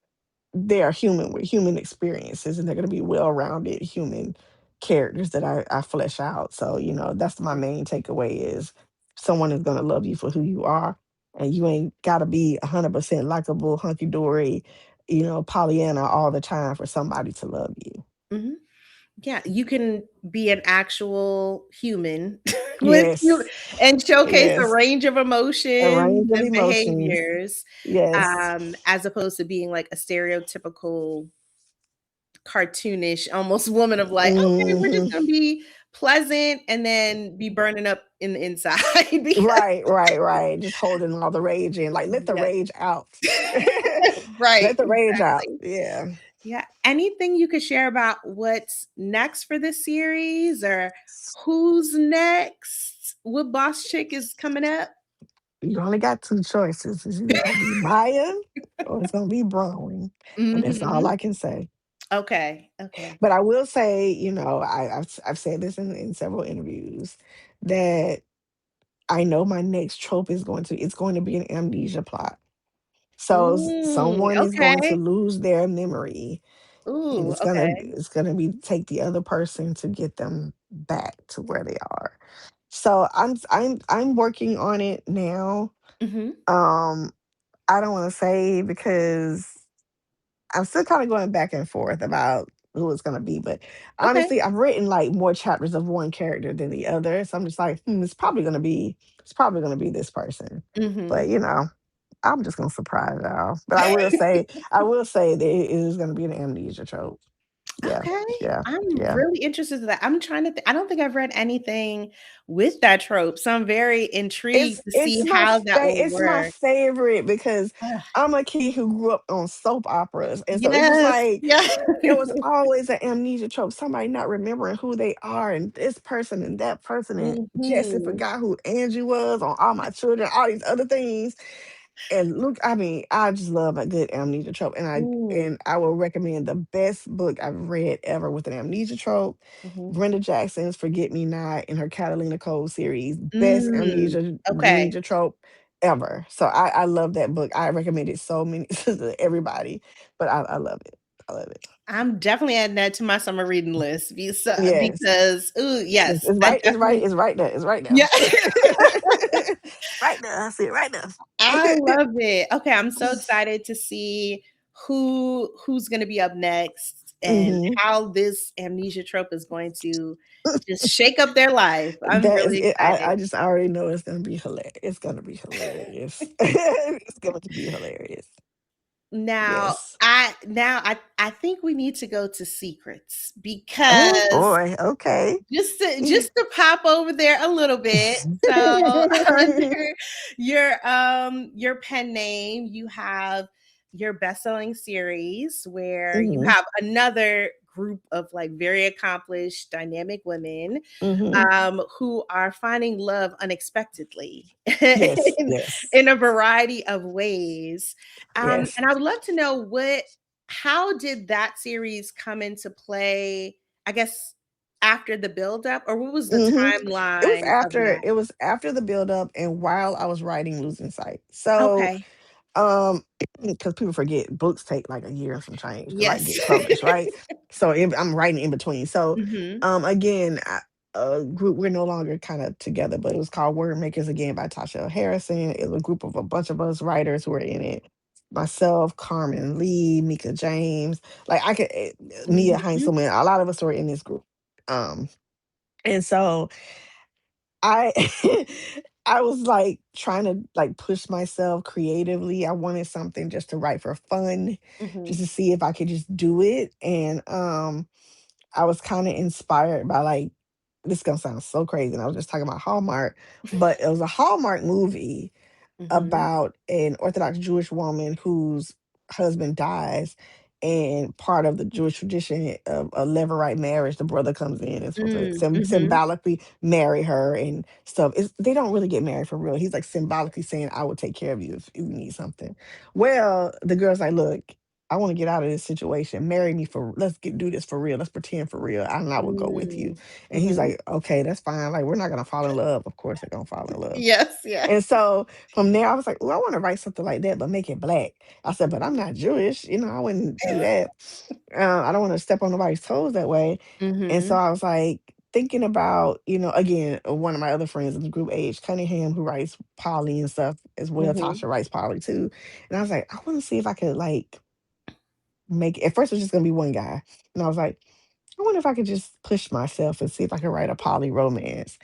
they are human with human experiences, and they're going to be well-rounded human characters that I flesh out. So that's my main takeaway is someone is going to love you for who you are, and you ain't got to be 100% likable, hunky-dory, Pollyanna all the time for somebody to love you. Mhm. Yeah, you can be an actual human with you Yes. and showcase a Yes. range of A emotions range of and emotions. behaviors, Yes. as opposed to being like a stereotypical cartoonish almost woman of like, "Okay, we're just Hmm. gonna be pleasant and then be burning up in the inside," because Right, right, right. Just holding all the rage in. Like, let the yeah. rage out. Right, Let the rage out. exactly. Yeah. Yeah. Anything you could share about what's next for this series or who's next? What boss chick is coming up? You only got two choices. It's either gonna be Maya or it's gonna be Bronwyn. And that's all Mhm. I can say. Okay. Okay. But I will say, I've said this in several interviews that I know my next trope it's going to be an amnesia plot. So someone is going to Okay. lose their memory, and Ooh, it's gonna okay. it's gonna be take the other person to get them back to where they are. So I'm working on it now. Mhm. Um, I don't want to say because I'm still kind of going back and forth about who it's gonna be, but Okay. honestly, I've written like more chapters of one character than the other. So I'm just like, it's probably gonna be this person. Mhm. But I'm just gonna surprise y'all. But I will say that it is gonna be an amnesia trope. Yeah, Okay. yeah, I'm yeah. really interested in that. I'm trying to I don't think I've read anything with that trope, so I'm very intrigued to see how that will It's my work. favorite because Ugh, I'm a kid who grew up on soap operas, and so it's just yes. like Yeah. it was always an amnesia trope, somebody not remembering who they are, and this person and that person, and Jesse Mhm. forgot who Angie was on All My Children, all these other things. And look, I mean, I just love a good amnesia trope, and Mm, I will recommend the best book I've read ever with an amnesia trope. mhm. Brenda Jackson's "Forget Me Not" in her Catalina Cole series, best Mm, okay. amnesia trope ever. So I love that book. I recommend it so many to everybody, but I love it. I love it. I'm definitely adding that to my summer reading list Yes, because ooh, yes, it's that right. It's right. definitely It's right there. It's right there. yeah. Right there. I see it right there. I love it. Okay, I'm so excited to see who's gonna be up next and Hmm. how this amnesia trope is going to just shake up their life. I'm That is really it. excited. I just already know it's gonna be hilarious. It's gonna be hilarious. It's going to be hilarious. Yes. I think we need to go to secrets Oh because boy. Okay. just to pop over there a little bit. So under your pen name, you have your best-selling series where you Hmm. have another group of like very accomplished dynamic women Hmm. who are finding love unexpectedly Yes. Yes. in a variety of ways. Yes. And I would love to know how did that series come into play? I guess after the buildup, or what was the Hmm. timeline of that? It was after the build up and while I was writing Losing Sight. So Okay. Um, because people forget books take like a year and some change to like Yes. get published, right? So I'm writing in between. So, Mhm. again, a group we're no longer kind of together, but it was called Word Makers again by Tasha Harrison. It was a group of a bunch of us writers who were in it. Myself, Carmen Lee, Mika James, like Nia Mhm. Heinzelman. A lot of us were in this group. Um, and so I I was like trying to like push myself creatively. I wanted something just to write for fun, just Mhm. to see if I could just do it. And I was kind of inspired by like this is gonna sound so crazy. And I was just talking about Hallmark, but it was a Hallmark movie Mhm. about an Orthodox Jewish woman whose husband dies. And part of the Jewish tradition of a levirate marriage, the brother comes in and supposed to Mhm. symbolically marry her and stuff. They don't really get married for real. He's like symbolically saying, "I will take care of you if you need something." Well, the girl's like, "Look, I want to get out of this situation. Marry me for. Do this for real. Let's pretend for real, and I will go with you." Mm. And he's Mhm. like, "Okay, that's fine. Like we're not gonna fall in love. Of course, they're gonna fall in love." Yes, yeah. And so from there, I was like, "Oh, I want to write something like that, but make it black." I said, "But I'm not Jewish, I wouldn't do that. I don't want to step on nobody's toes that way." And so Mhm. I was like thinking about, again, one of my other friends in the group, Age Cunningham, who writes Polly and stuff as well. Mhm. Tasha writes Polly too. And I was like, I want to see if I could like make. At first, it was just gonna be one guy, and I was like, I wonder if I could just push myself and see if I could write a poly romance.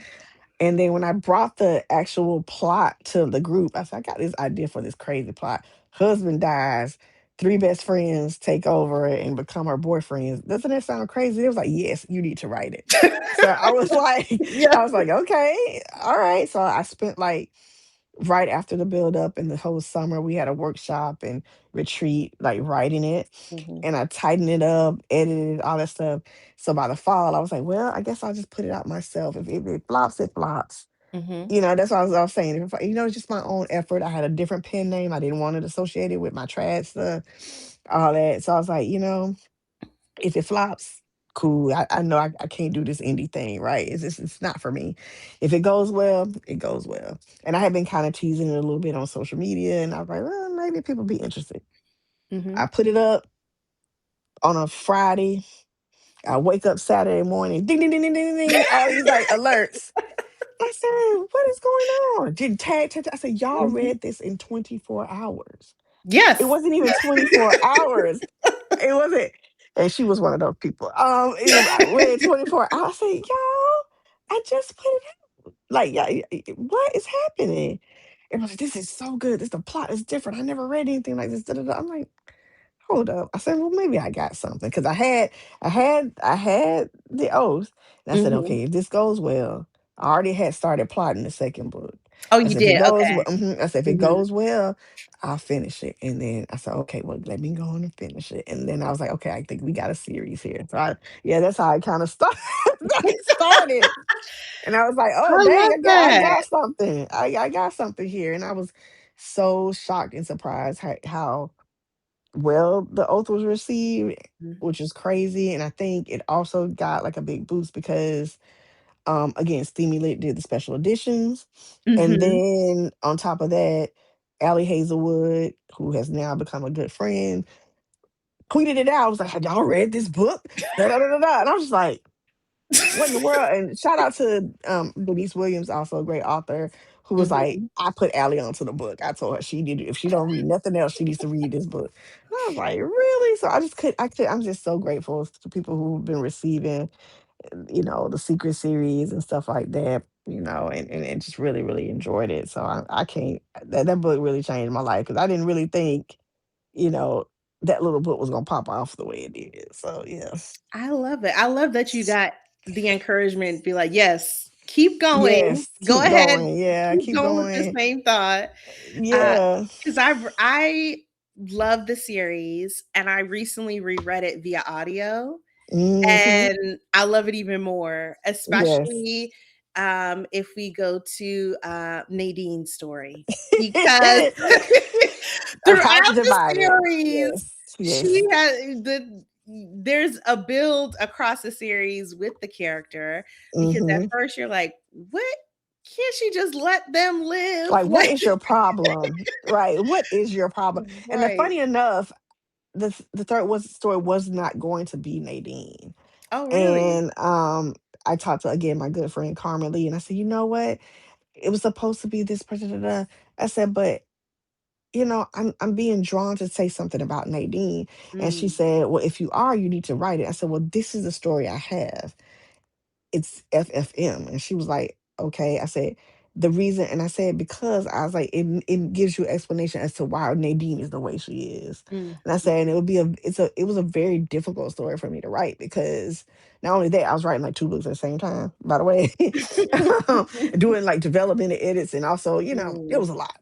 And then when I brought the actual plot to the group, I said, I got this idea for this crazy plot. Husband dies, three best friends take over and become her boyfriends. Doesn't that sound crazy? They was like, yes, you need to write it. So I was like, Yeah. okay, all right. So I spent like right after the build up and the whole summer, we had a workshop and retreat, like writing it. Mhm. And I tightened it up, edited all that stuff. So by the fall, I was like, well, I guess I'll just put it out myself. If it flops, it flops. Mhm. That's what I was saying. If it's just my own effort. I had a different pen name. I didn't want it associated with my trad stuff, all that. So I was like, if it flops, cool. I know I can't do this indie thing, right? It's not for me. If it goes well, it goes well. And I had been kind of teasing it a little bit on social media, and I was like, well, maybe people be interested. I Mhm. put it up on a Friday. I wake up Saturday morning, ding ding ding ding ding ding, all these like alerts. I said, what is going on? Did tag, tag, tag. I said, y'all Mhm. read this in 24 hours. It Yes. wasn't even 24 hours. It wasn't. And she was one of those people. I read 24 hours. I said, y'all, I just put it out. Like, yeah, what is happening? And I was like, this is so good. The plot is different. I never read anything like this. Da, da, da. I'm like, hold up. I said, well, maybe I got something because I had the oath, and I said, Mhm. okay, if this goes well, I already had started plotting the second book. Oh, I you said, if it did? goes, Okay. I said, if it Mhm. goes well, I'll finish it. And then I said, okay, well, let me go on and finish it. And then I was like, okay, I think we got a series here. So yeah, that's how I kind of started. started. And I was like, "Oh, I dang, love I that. got something. I got something here." And I was so shocked and surprised how well the oath was received, Mhm. which is crazy. And I think it also got like a big boost because again, Steamy Lit did the special editions. And Mhm. then on top of that, Allie Hazelwood, who has now become a good friend, tweeted it out. I was like, "Have y'all read this book?" Da, da, da, da, da. And I was just like, what in the world? And shout out to Denise Williams, also a great author, who was like, Mhm. I put Allie onto the book. I told her she need if she don't read nothing else, she needs to read this book. And I was like, really? So I'm just so grateful to people who've been receiving, the secret series and stuff like that, and just really, really enjoyed it. So I can't that book really changed my life because I didn't really think, you know, that little book was gonna pop off the way it did. So yeah. I love it. I love that you got the encouragement, be like, "Yes, keep going. Yes, Go keep ahead. going. Yeah, Keep keep going with the going. same thought." Uh, Yeah. Because I love the series, and I recently reread it via audio, Mhm. and I love it even more, Yes. especially, if we go to, Nadine's story, because A throughout heart the divided. series, Yes, she yes. has there's a build across the series with the character, because at Mhm. first you're like, "What? Can't she just let them live?" Like, what Like is your problem? Right, what is your problem? And the right. funny enough, the third was story was not going to be Nadine. Oh, really? And, I talked to, again, my good friend Carmen Lee, and I said, "You know what? It was supposed to be this person, da, da." I said, "But I'm being drawn to say something about Nadine." And she Mm, said, "Well, if you are, you need to write it." I said, "Well, this is the story I have. It's FFM." And she was like, "Okay." I said, "The reason," and I said, because I was like, it gives you explanation as to why Nadine is the way she is. mm, And I said, and mhm. it was a very difficult story for me to write because not only that, I was writing like two books at the same time, by the way, doing like development and edits. And also, it Mm, was a lot.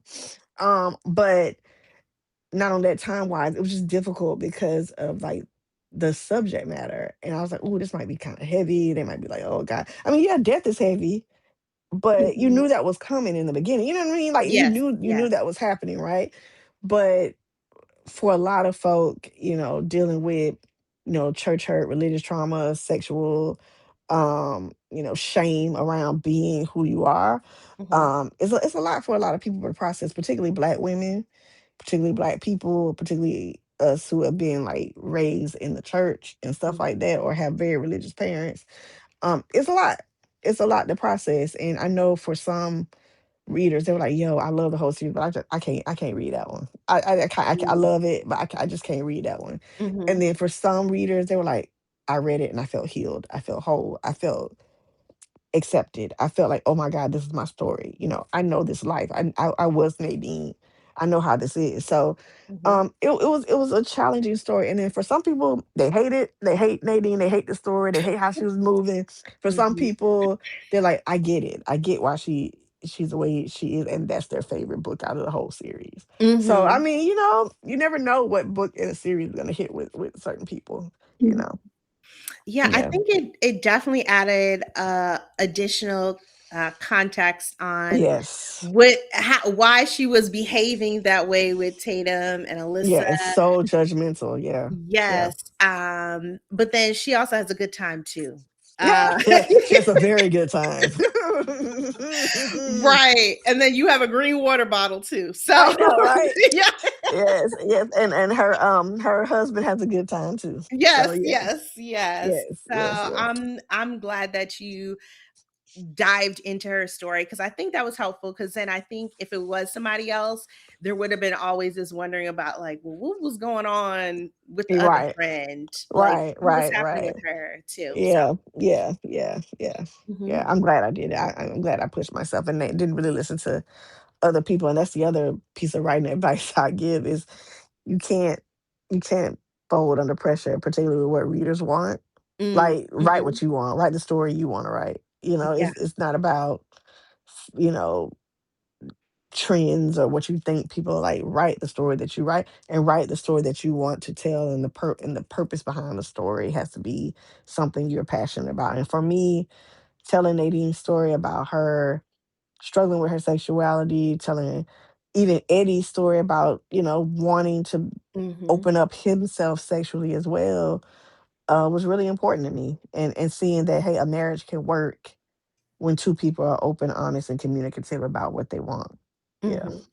But not on that time wise, it was just difficult because of like the subject matter. And I was like, oh, this might be kind of heavy. They might be like, oh God. I mean, yeah, death is heavy, but you mhm. knew that was coming in the beginning. You know what I mean? Like Yes, you yes. knew that was happening, right? But for a lot of folk, dealing with, church hurt, religious trauma, sexual shame around being who you are. Mhm, It's a lot for a lot of people to process, particularly black women, particularly black people, particularly us who have been like raised in the church and stuff mhm, like that, or have very religious parents. It's a lot. It's a lot to process. And I know for some readers, they were like, "Yo, I love the whole series, but I can't read that one. I mm, love it, but I just can't read that one." And mhm, then for some readers, they were like, "I read it and I felt healed. I felt whole. I felt accepted. I felt like, oh my God, this is my story. I know this life. I was Nadine. I know how this is." So mhm, it was a challenging story. And then for some people, they hate it. They hate Nadine. They hate the story. They hate how she was moving. For some mhm, people, they're like, I get it. I get why she's the way she is, and that's their favorite book out of the whole series. So I mhm. mean, you never know what book in a series is gonna hit with certain people, you know. Yeah, I Yeah. think it definitely added, additional, context on Yes. why she was behaving that way with Tatum and Alyssa. Yeah, it's so judgmental. Yeah. Yeah. Yes, but then she also has a good time too. Yeah, Uh yeah, she has a very good time. Right, and then you have a green water bottle too, so I know, right? yeah. Yes, yes, and her husband has a good time too. So Yes, yeah, yes, yes. yes, So, yes, yes. I'm glad that you dived into her story because I think that was helpful. Because then I think if it was somebody else, there would have been always this wondering about, like, "Well, what was going on with the You're other right, friend? Like, right, what was right, happening with right. her too?" So Yeah, yeah, yeah, yeah, yeah. mhm, I'm glad I did it. I'm glad I pushed myself and didn't really listen to other people. And that's the other piece of writing advice I give is you can't. you can't fold under pressure, particularly what readers want. Mm, Like, write mhm. what you want, write the story you want to write. Yeah. It's not about, you know, trends or what you think people like. Write the story that you write, and write the story that you want to tell, and the purpose behind the story has to be something you're passionate about. And for me, telling Nadine's story about her struggling with her sexuality, telling even Eddie's story about, wanting to Mhm. open up himself sexually as well, was really important to me. And seeing that, hey, a marriage can work when two people are open, honest, and communicative about what they want. Yeah. Mhm.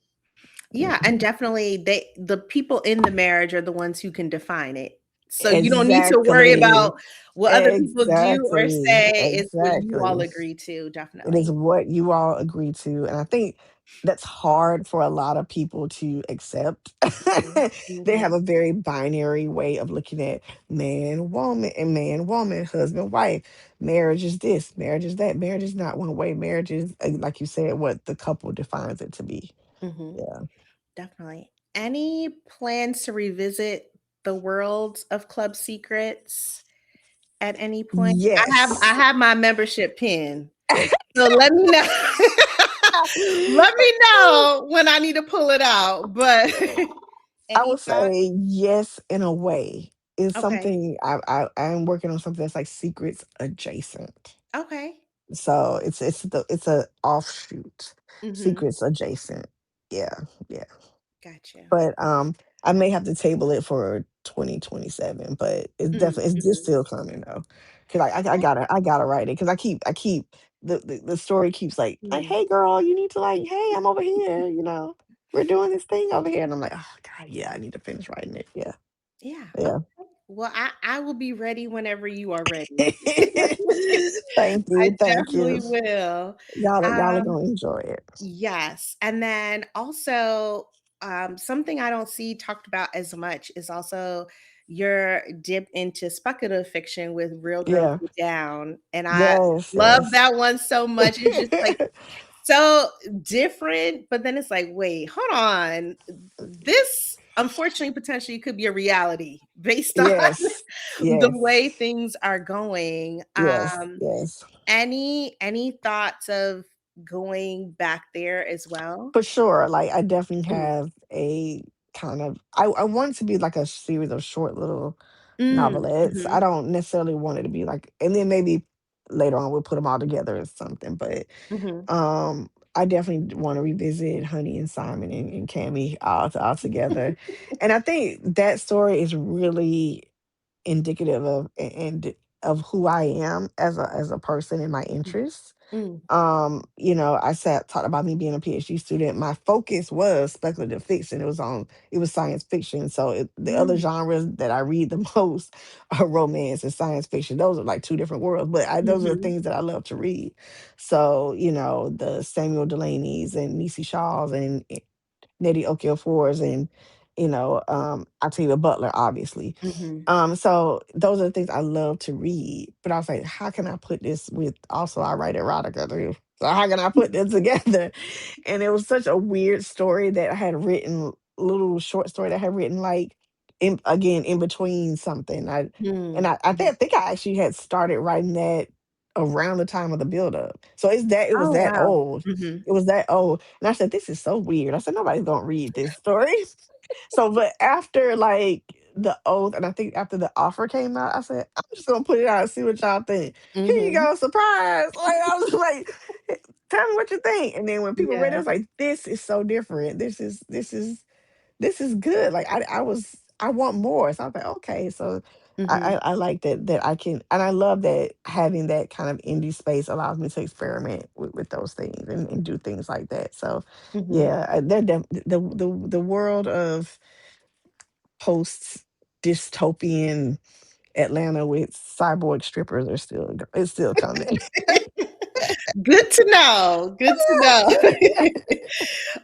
Yeah, and Mhm. definitely the people in the marriage are the ones who can define it. So you don't need to worry Exactly. about what other people do or Exactly. say. It's what you all Exactly. agree to, It is definitely. what you all agree to. And I think that's hard for a lot of people to accept. Mhm. They have Mhm. a very binary way of looking at man, woman, and man, woman, husband, wife. Marriage is this, marriage is that. Marriage is not one way. Marriage is, like you said, what the couple defines it to be. Mhm. Yeah. Definitely. Any plans to revisit the world of Club Secrets at any point? I Yes. have my membership pin. So let me know. Let me know when I need to pull it out. But I any would thoughts? say yes in a way. It's Okay. something I'm working on something that's like secrets adjacent. Okay. So it's a offshoot, Mhm. secrets adjacent. Yeah, yeah. Gotcha. But I may have to table it for 2027, but Mm, it's just mhm. still coming though. Cause I gotta write it because I keep the story keeps like, Mm, hey girl, you need to like, hey, I'm over here, we're doing this thing over here. And I'm like, oh God, yeah, I need to finish writing it. Yeah. yeah. Yeah. Okay. Well, I will be ready whenever you are ready. Thank I you. Thank you. definitely will. Y'all are Um, gonna enjoy it. yes. And then also, something I don't see talked about as much is also your dip into speculative fiction with Real Girls Yeah. Get Down. And I Yes, love yes. that one so much. It's just like so different, but then it's like, wait, hold on. This unfortunately potentially could be a reality based on Yes. the Yes. way things are going. Yes. Yes. Any thoughts of going back there as well? For sure. Like I definitely Mm, have a kind of I want it to be like a series of short little novelettes. I mhm, don't necessarily want it to be like, and then maybe later on we'll put them all together as something. But mhm. I definitely want to revisit Honey and Simon and Cammy all together. And I think that story is really indicative of and of who I am as a person and my interests. Mm, I sat talked about me being a PhD student. My focus was speculative fiction. It was science fiction. So the other mm, genres that I read the most are romance and science fiction. Those are like two different worlds, but those are the mhm, things that I love to read. So, the Samuel Delaney's and Nisi Shaw's and Nettie Okafor and Octavia Butler, obviously. mhm. So those are the things I love to read. But I was like, how can I put this with also I write erotica too. So how can I put this together? And it was such a weird story that I had written, little short story that I had written like in between something. Mm, I mhm. think I actually had started writing that around the time of the buildup. So it was Oh, that wow. old. Mhm. It was that old. And I said, this is so weird. I said, nobody's gonna read this story. So, but after like the oath, and I think after the offer came out, I said, I'm just gonna put it out and see what y'all think. Here you Mhm. go, surprise. Like I was like, tell me what you think. And then when people read it, I Yeah. was like, this is so different. This is good. Like I want more. So I was like, okay. So Mhm, I like that I can, and I love that having that kind of indie space allows me to experiment with those things and do things like that. So mhm. yeah, the world of post dystopian Atlanta with cyborg strippers are still it's still coming. Good to know, good to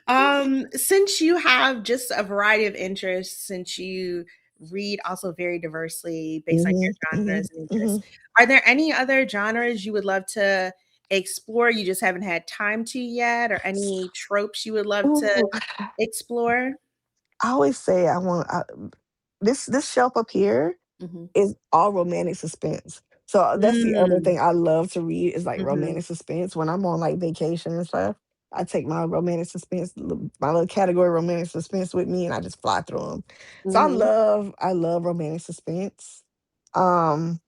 know. Since you have just a variety of interests, since you read also very diversely based on Hmm. your Hmm. genres and Hmm. interests, are there any other genres you would love to explore, you just haven't had time to yet, or any tropes you would love to Ooh, explore? I always say I want. this shelf up here Mhm. is all romantic suspense. So that's the other Mm. thing I love to read is like Mhm. romantic suspense. When I'm on like vacation and stuff, I take my romantic suspense, my little category romantic suspense with me, and I just fly through them. So Mhm. I love romantic suspense. Um,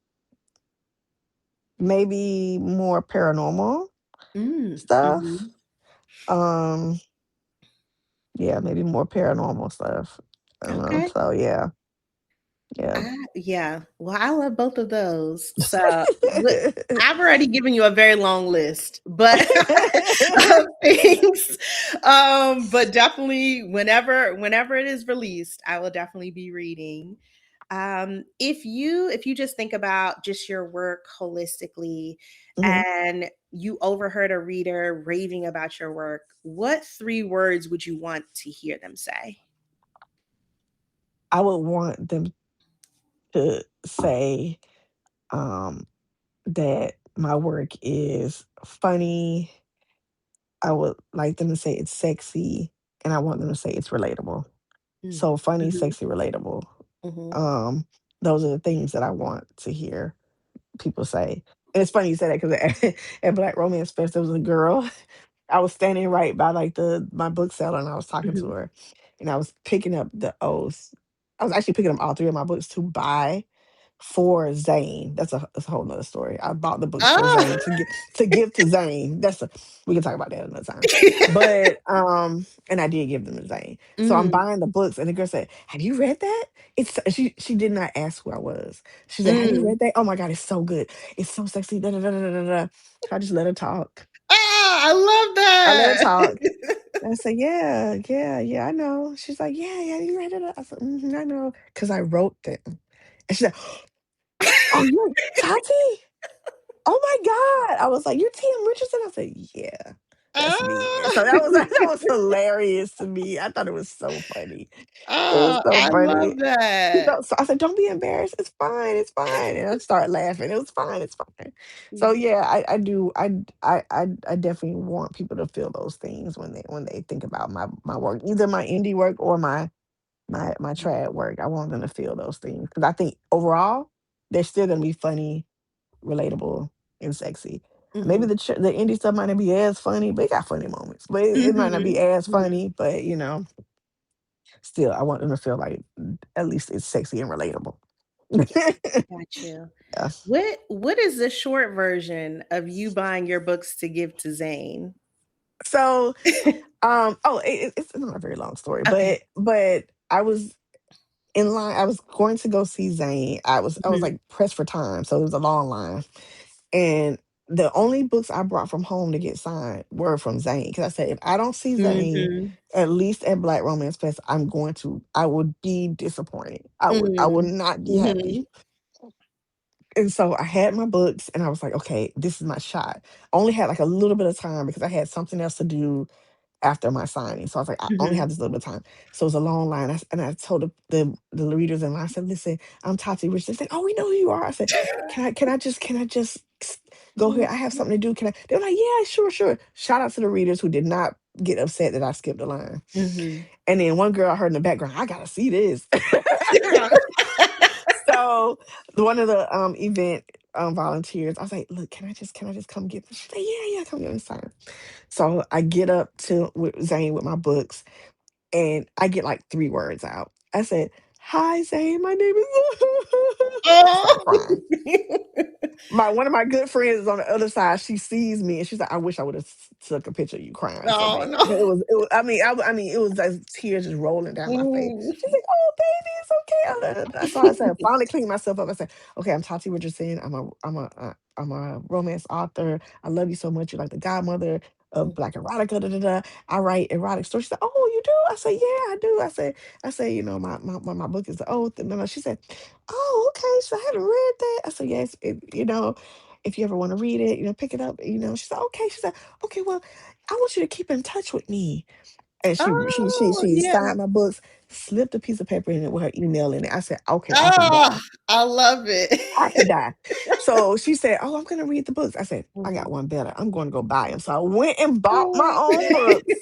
maybe more paranormal Mm. stuff. Mhm. Um, yeah, maybe more paranormal stuff. Okay. So yeah, yeah. Yeah. Well, I love both of those. So, what I've already given you a very long list, but of things. But definitely whenever it is released, I will definitely be reading. If you just think about just your work holistically Mhm. and you overheard a reader raving about your work, what three words would you want to hear them say? I would want them to say that my work is funny. I would like them to say it's sexy, and I want them to say it's relatable. Mm. So funny, Mhm. sexy, relatable. Mhm. Um, those are the things that I want to hear people say. And it's funny you say that because at Black Romance Fest, there was a girl. I was standing right by like the my bookseller, and I was talking to Mhm. her, and I was picking up the O's. I was actually picking up all three of my books to buy for Zane. That's a whole nother story. I bought the books for Oh. Zane to give to Zane. We can talk about that another time. But and I did give them to Zane. So I'm Mm. buying the books and the girl said, "Have you read that?" She did not ask who I was. She said, "Have you Mm. read that? Oh my god, it's so good. It's so sexy." Da, da, da, da, da, da. Da." I just let her talk. Ah, I love I let her that. talk. And I said, "Yeah, yeah, yeah, I know." She's like, "Yeah, yeah, you read it." I said, I know, because I wrote them. And she said, "Oh, you're Tati? Oh my God." I was like, "You're T.M. Richardson?" I said, "Yeah, that's me." And Ah. so that was hilarious to me. I thought it was so funny. It was Oh, so I love funny. that. So I said, "Don't be embarrassed. It's fine. It's fine." And I started laughing. It was fine. It's fine. So Mhm. yeah, I do. I definitely want people to feel those things when they think about my work, either my indie work or my trad work. I want them to feel those things because I think overall they're still gonna be funny, relatable, and sexy. Maybe Mhm. the indie stuff might not be as funny, but it got funny moments. But it might not be Mhm. as Mhm. funny, but still, I want them to feel like at least it's sexy and relatable. Got you. Yeah. What is the short version of you buying your books to give to Zane? So, it's not a very long story, Okay. but I was in line. I was going to go see Zane. I was Mhm. like pressed for time, so it was a long line. And the only books I brought from home to get signed were from Zane. Because I said, if I don't see Zane, Mhm. at least at Black Romance Fest, I would be disappointed. I would Mm. not be happy. Mhm. And so I had my books and I was like, okay, this is my shot. I only had like a little bit of time because I had something else to do after my signing. So I was like, I only Mhm. have this little bit of time. So it was a long line. And I told the readers in line, I said, listen, I'm Tati Richardson. They said, oh, we know who you are. I said, can I just go here? I have something to do. Can I? They were like, yeah, sure, sure. Shout out to the readers who did not get upset that I skipped the line. Mhm. And then one girl I heard in the background, I gotta see this. So one of the event volunteers, I was like, look, can I just come get this? She's like, yeah, yeah, come get this sign. So I get up to with Zane with my books and I get like 3 words out. I said, "Hi, Zane, my name is" I start Oh. crying. One of my good friends is on the other side. She sees me and she's like, "I wish I would have took a picture of you crying so No, bad." no. It was. I mean, it was like tears just rolling down my face. Mm. She's like, "Oh, baby, it's okay." So I said, finally cleaned myself up. I said, "Okay, I'm Tati Richardson. I'm a romance author. I love you so much. You're like the godmother of Black erotica. Da, da, da. I write erotic stories." She said, "Oh, you do?" I said, "Yeah, I do." I said, my book is the oath. And then she said, "Oh, okay. So I haven't read that." I said, "Yes, if you ever want to read it, pick it up." She said, "Okay." She said, "Okay, well, I want you to keep in touch with me." And Oh, she yeah. signed my books, slipped a piece of paper in it with her email in it. I said, "Okay, I can Oh, die. I love it. I can die." So she said, "Oh, I'm gonna read the books." I said, "I got Mhm. one better. I'm going to go buy them." So I went and bought my Oh. own books,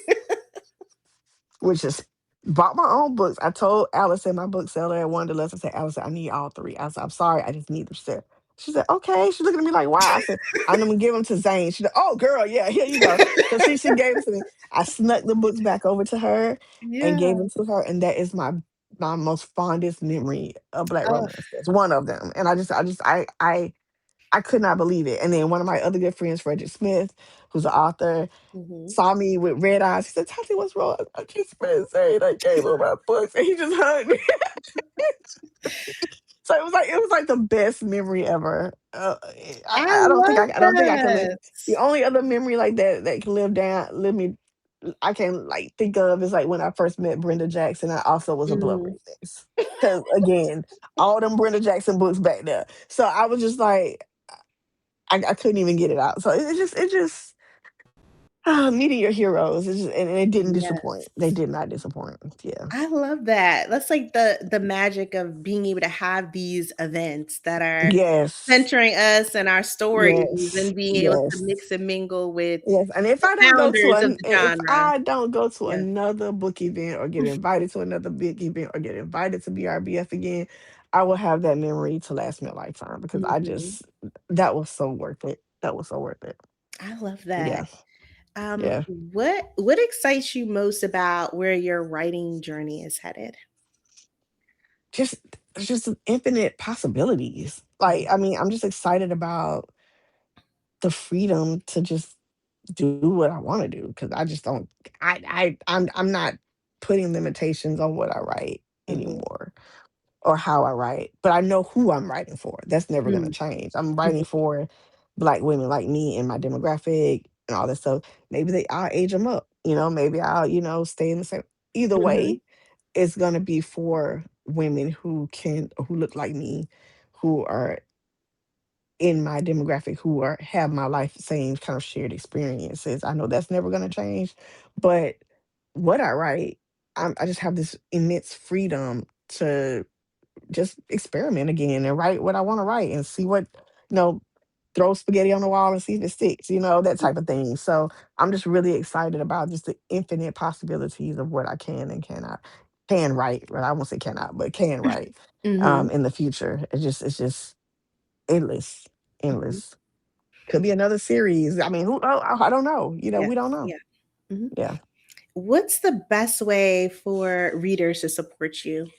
which is bought my own books. I told Allison, my bookseller at Wanderlust, I said, Allison, I need all three. I said, I'm sorry, I just need them. She said, okay. She's looking at me like, why? I said, I'm gonna give them to Zane. She said, oh girl, yeah, here you go. So she gave it to me. I snuck the books back over to her and Yeah. gave them to her. And that is my most fondest memory of Black Oh, romance. That's one of them. And I could not believe it. And then one of my other good friends, Frederick Smith, who's an author, mhm. saw me with red eyes. He said, Tati, what's wrong? I just been saying I gave her my books. And he just hugged me. So it was like the best memory ever. I I don't think I can live. love The only other memory like that can live me. I can like think of is like when I first met Brenda Jackson. I also was a Blood that. Princess because again, all them Brenda Jackson books back there. So I was just like I couldn't even get it out. So it just meeting your heroes. And it didn't disappoint. They Yes. did not disappoint. Yeah. I love that. That's like the magic of being able to have these events that are Yes. centering us and our stories Yes. and being able to Yes. mix and mingle with Yes, and if the I don't go to founders of an the if genre. I don't go to Yes. another book event or get invited to another big event or get invited to BRBF again, I will have that memory to last me a lifetime because Mhm. that was so worth it. That was so worth it. I love that. Yeah, yeah. What excites you most about where your writing journey is headed? Just there's just infinite possibilities. Like, Mhm. I mean, I'm just excited about the freedom to just do what I want to do because I just don't. I'm not putting limitations on what I write Mhm. anymore or how I write, but I know who I'm writing for. That's never gonna Mm. change. I'm writing Mhm. for Black women like me and my demographic and all that stuff. Maybe I'll age them up. Maybe I'll stay in the same. Either Mhm. way, it's gonna be for women who look like me, who are in my demographic who have my life same kind of shared experiences. I know that's never going to change, but what I write, I just have this immense freedom to just experiment again and write what I want to write and see what you know throw spaghetti on the wall and see if it sticks, that type of thing. So I'm just really excited about just the infinite possibilities of what I can and can write. Well, I won't say cannot, but can write Mhm. in the future. It's just endless, Mhm. endless. Could be another series. I mean, I don't know. Yes. We don't know. Yeah. Mhm. Yeah. What's the best way for readers to support you?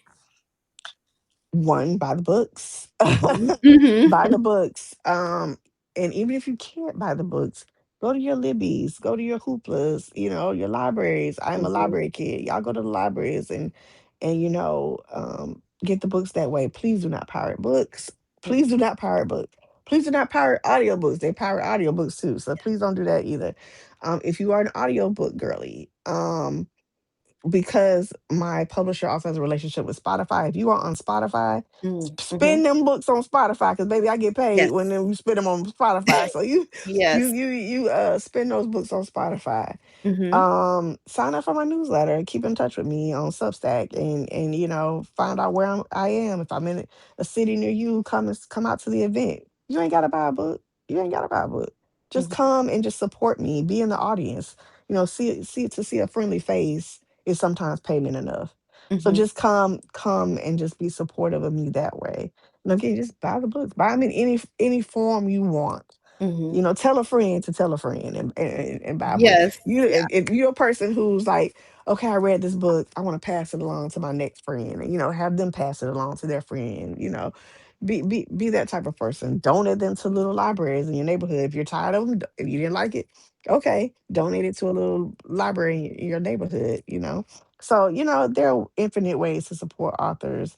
One, buy the books. Buy the Mhm. books. And even if you can't buy the books, go to your Libby's, go to your Hooplas, your libraries. I'm a Mhm. library kid. Y'all go to the libraries and get the books that way. Please do not pirate books. Please do not pirate books. Please do not pirate audiobooks. They pirate audiobooks too. So please don't do that either. If you are an audiobook girly, because my publisher also has a relationship with Spotify. If you are on Spotify, Mm. Mhm. spend them books on Spotify because baby, I get paid when Yes. you spend them on Spotify. So Yes. you spend those books on Spotify. Mhm. Sign up for my newsletter. Keep in touch with me on Substack and find out where I am. If I'm in a city near you, come out to the event. You ain't gotta buy a book. You ain't gotta buy a book. Just Mhm. come and just support me. Be in the audience. See a friendly face is sometimes payment enough. So Mhm. just come and just be supportive of me that way. And again, just buy the books. Buy them in any form you want. Mhm. Tell a friend to tell a friend and buy a book. Yes. Yeah. If you're a person who's like, okay, I read this book, I want to pass it along to my next friend, and have them pass it along to their friend. Be that type of person. Donate them to little libraries in your neighborhood. If you're tired of them, if you didn't like it, okay, donate it to a little library in your neighborhood. So there are infinite ways to support authors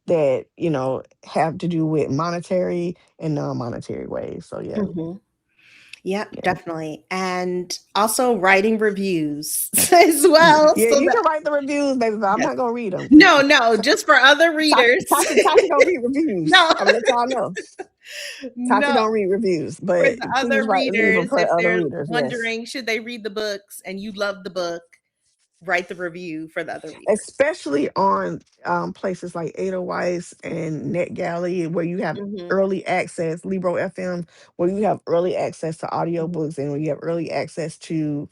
that have to do with monetary and non-monetary ways. So yeah. Mhm. Yep, Yeah. definitely. And also writing reviews as well, Yeah, so you that. can write the reviews, baby, but I'm Yes. not gonna read them. No, no, just for other readers. Tati don't read reviews. No. I'm gonna let y'all know. Tati No, don't read reviews, for but the please other leave them readers, for if the other they're readers. Yes, wondering, should they read the books and you love the book, write the review for the other readers. especially on places like Ada Weiss and NetGalley, where you have Mhm. early access, Libro FM, where you have early access to Mhm. audiobooks and where you have early access to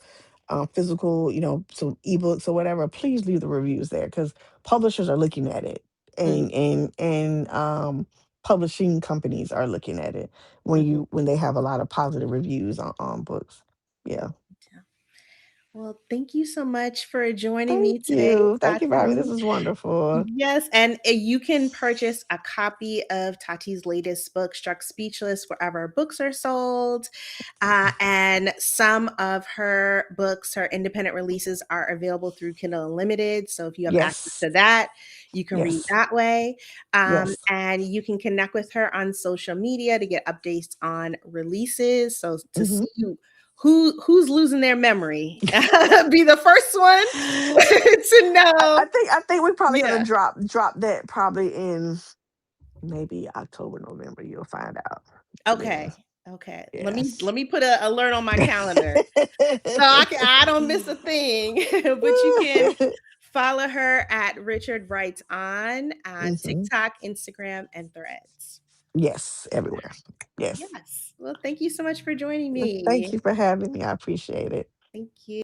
physical, some ebooks or whatever, please leave the reviews there because publishers are looking at it, Mm, and publishing companies are looking at it when mhm. they have a lot of positive reviews on books. Yeah. Yeah. Well, thank you so much for joining Thank me today, you. Thank you for having me. This Tati. is wonderful. Yes, and you can purchase a copy of Tati's latest book, Struck Speechless, wherever books are sold. And some of her books, her independent releases, are available through Kindle Unlimited. So if you have access Yes. to that, you can read Yes. that way. Yes. And you can connect with her on social media to get updates on releases. So to Hmm. see who's losing their memory, be the first one to know. I think we're probably gonna Yeah. drop that probably in maybe October, November. You'll find out. Yeah. Okay. Okay. Yes. Let me put a alert on my calendar. So I don't miss a thing. But you can follow her at Richard Writes on Hmm. TikTok, Instagram, and Threads. Yes, everywhere. Yes. Yes. Well, thank you so much for joining Thank me. you for having me. I appreciate it. Thank you.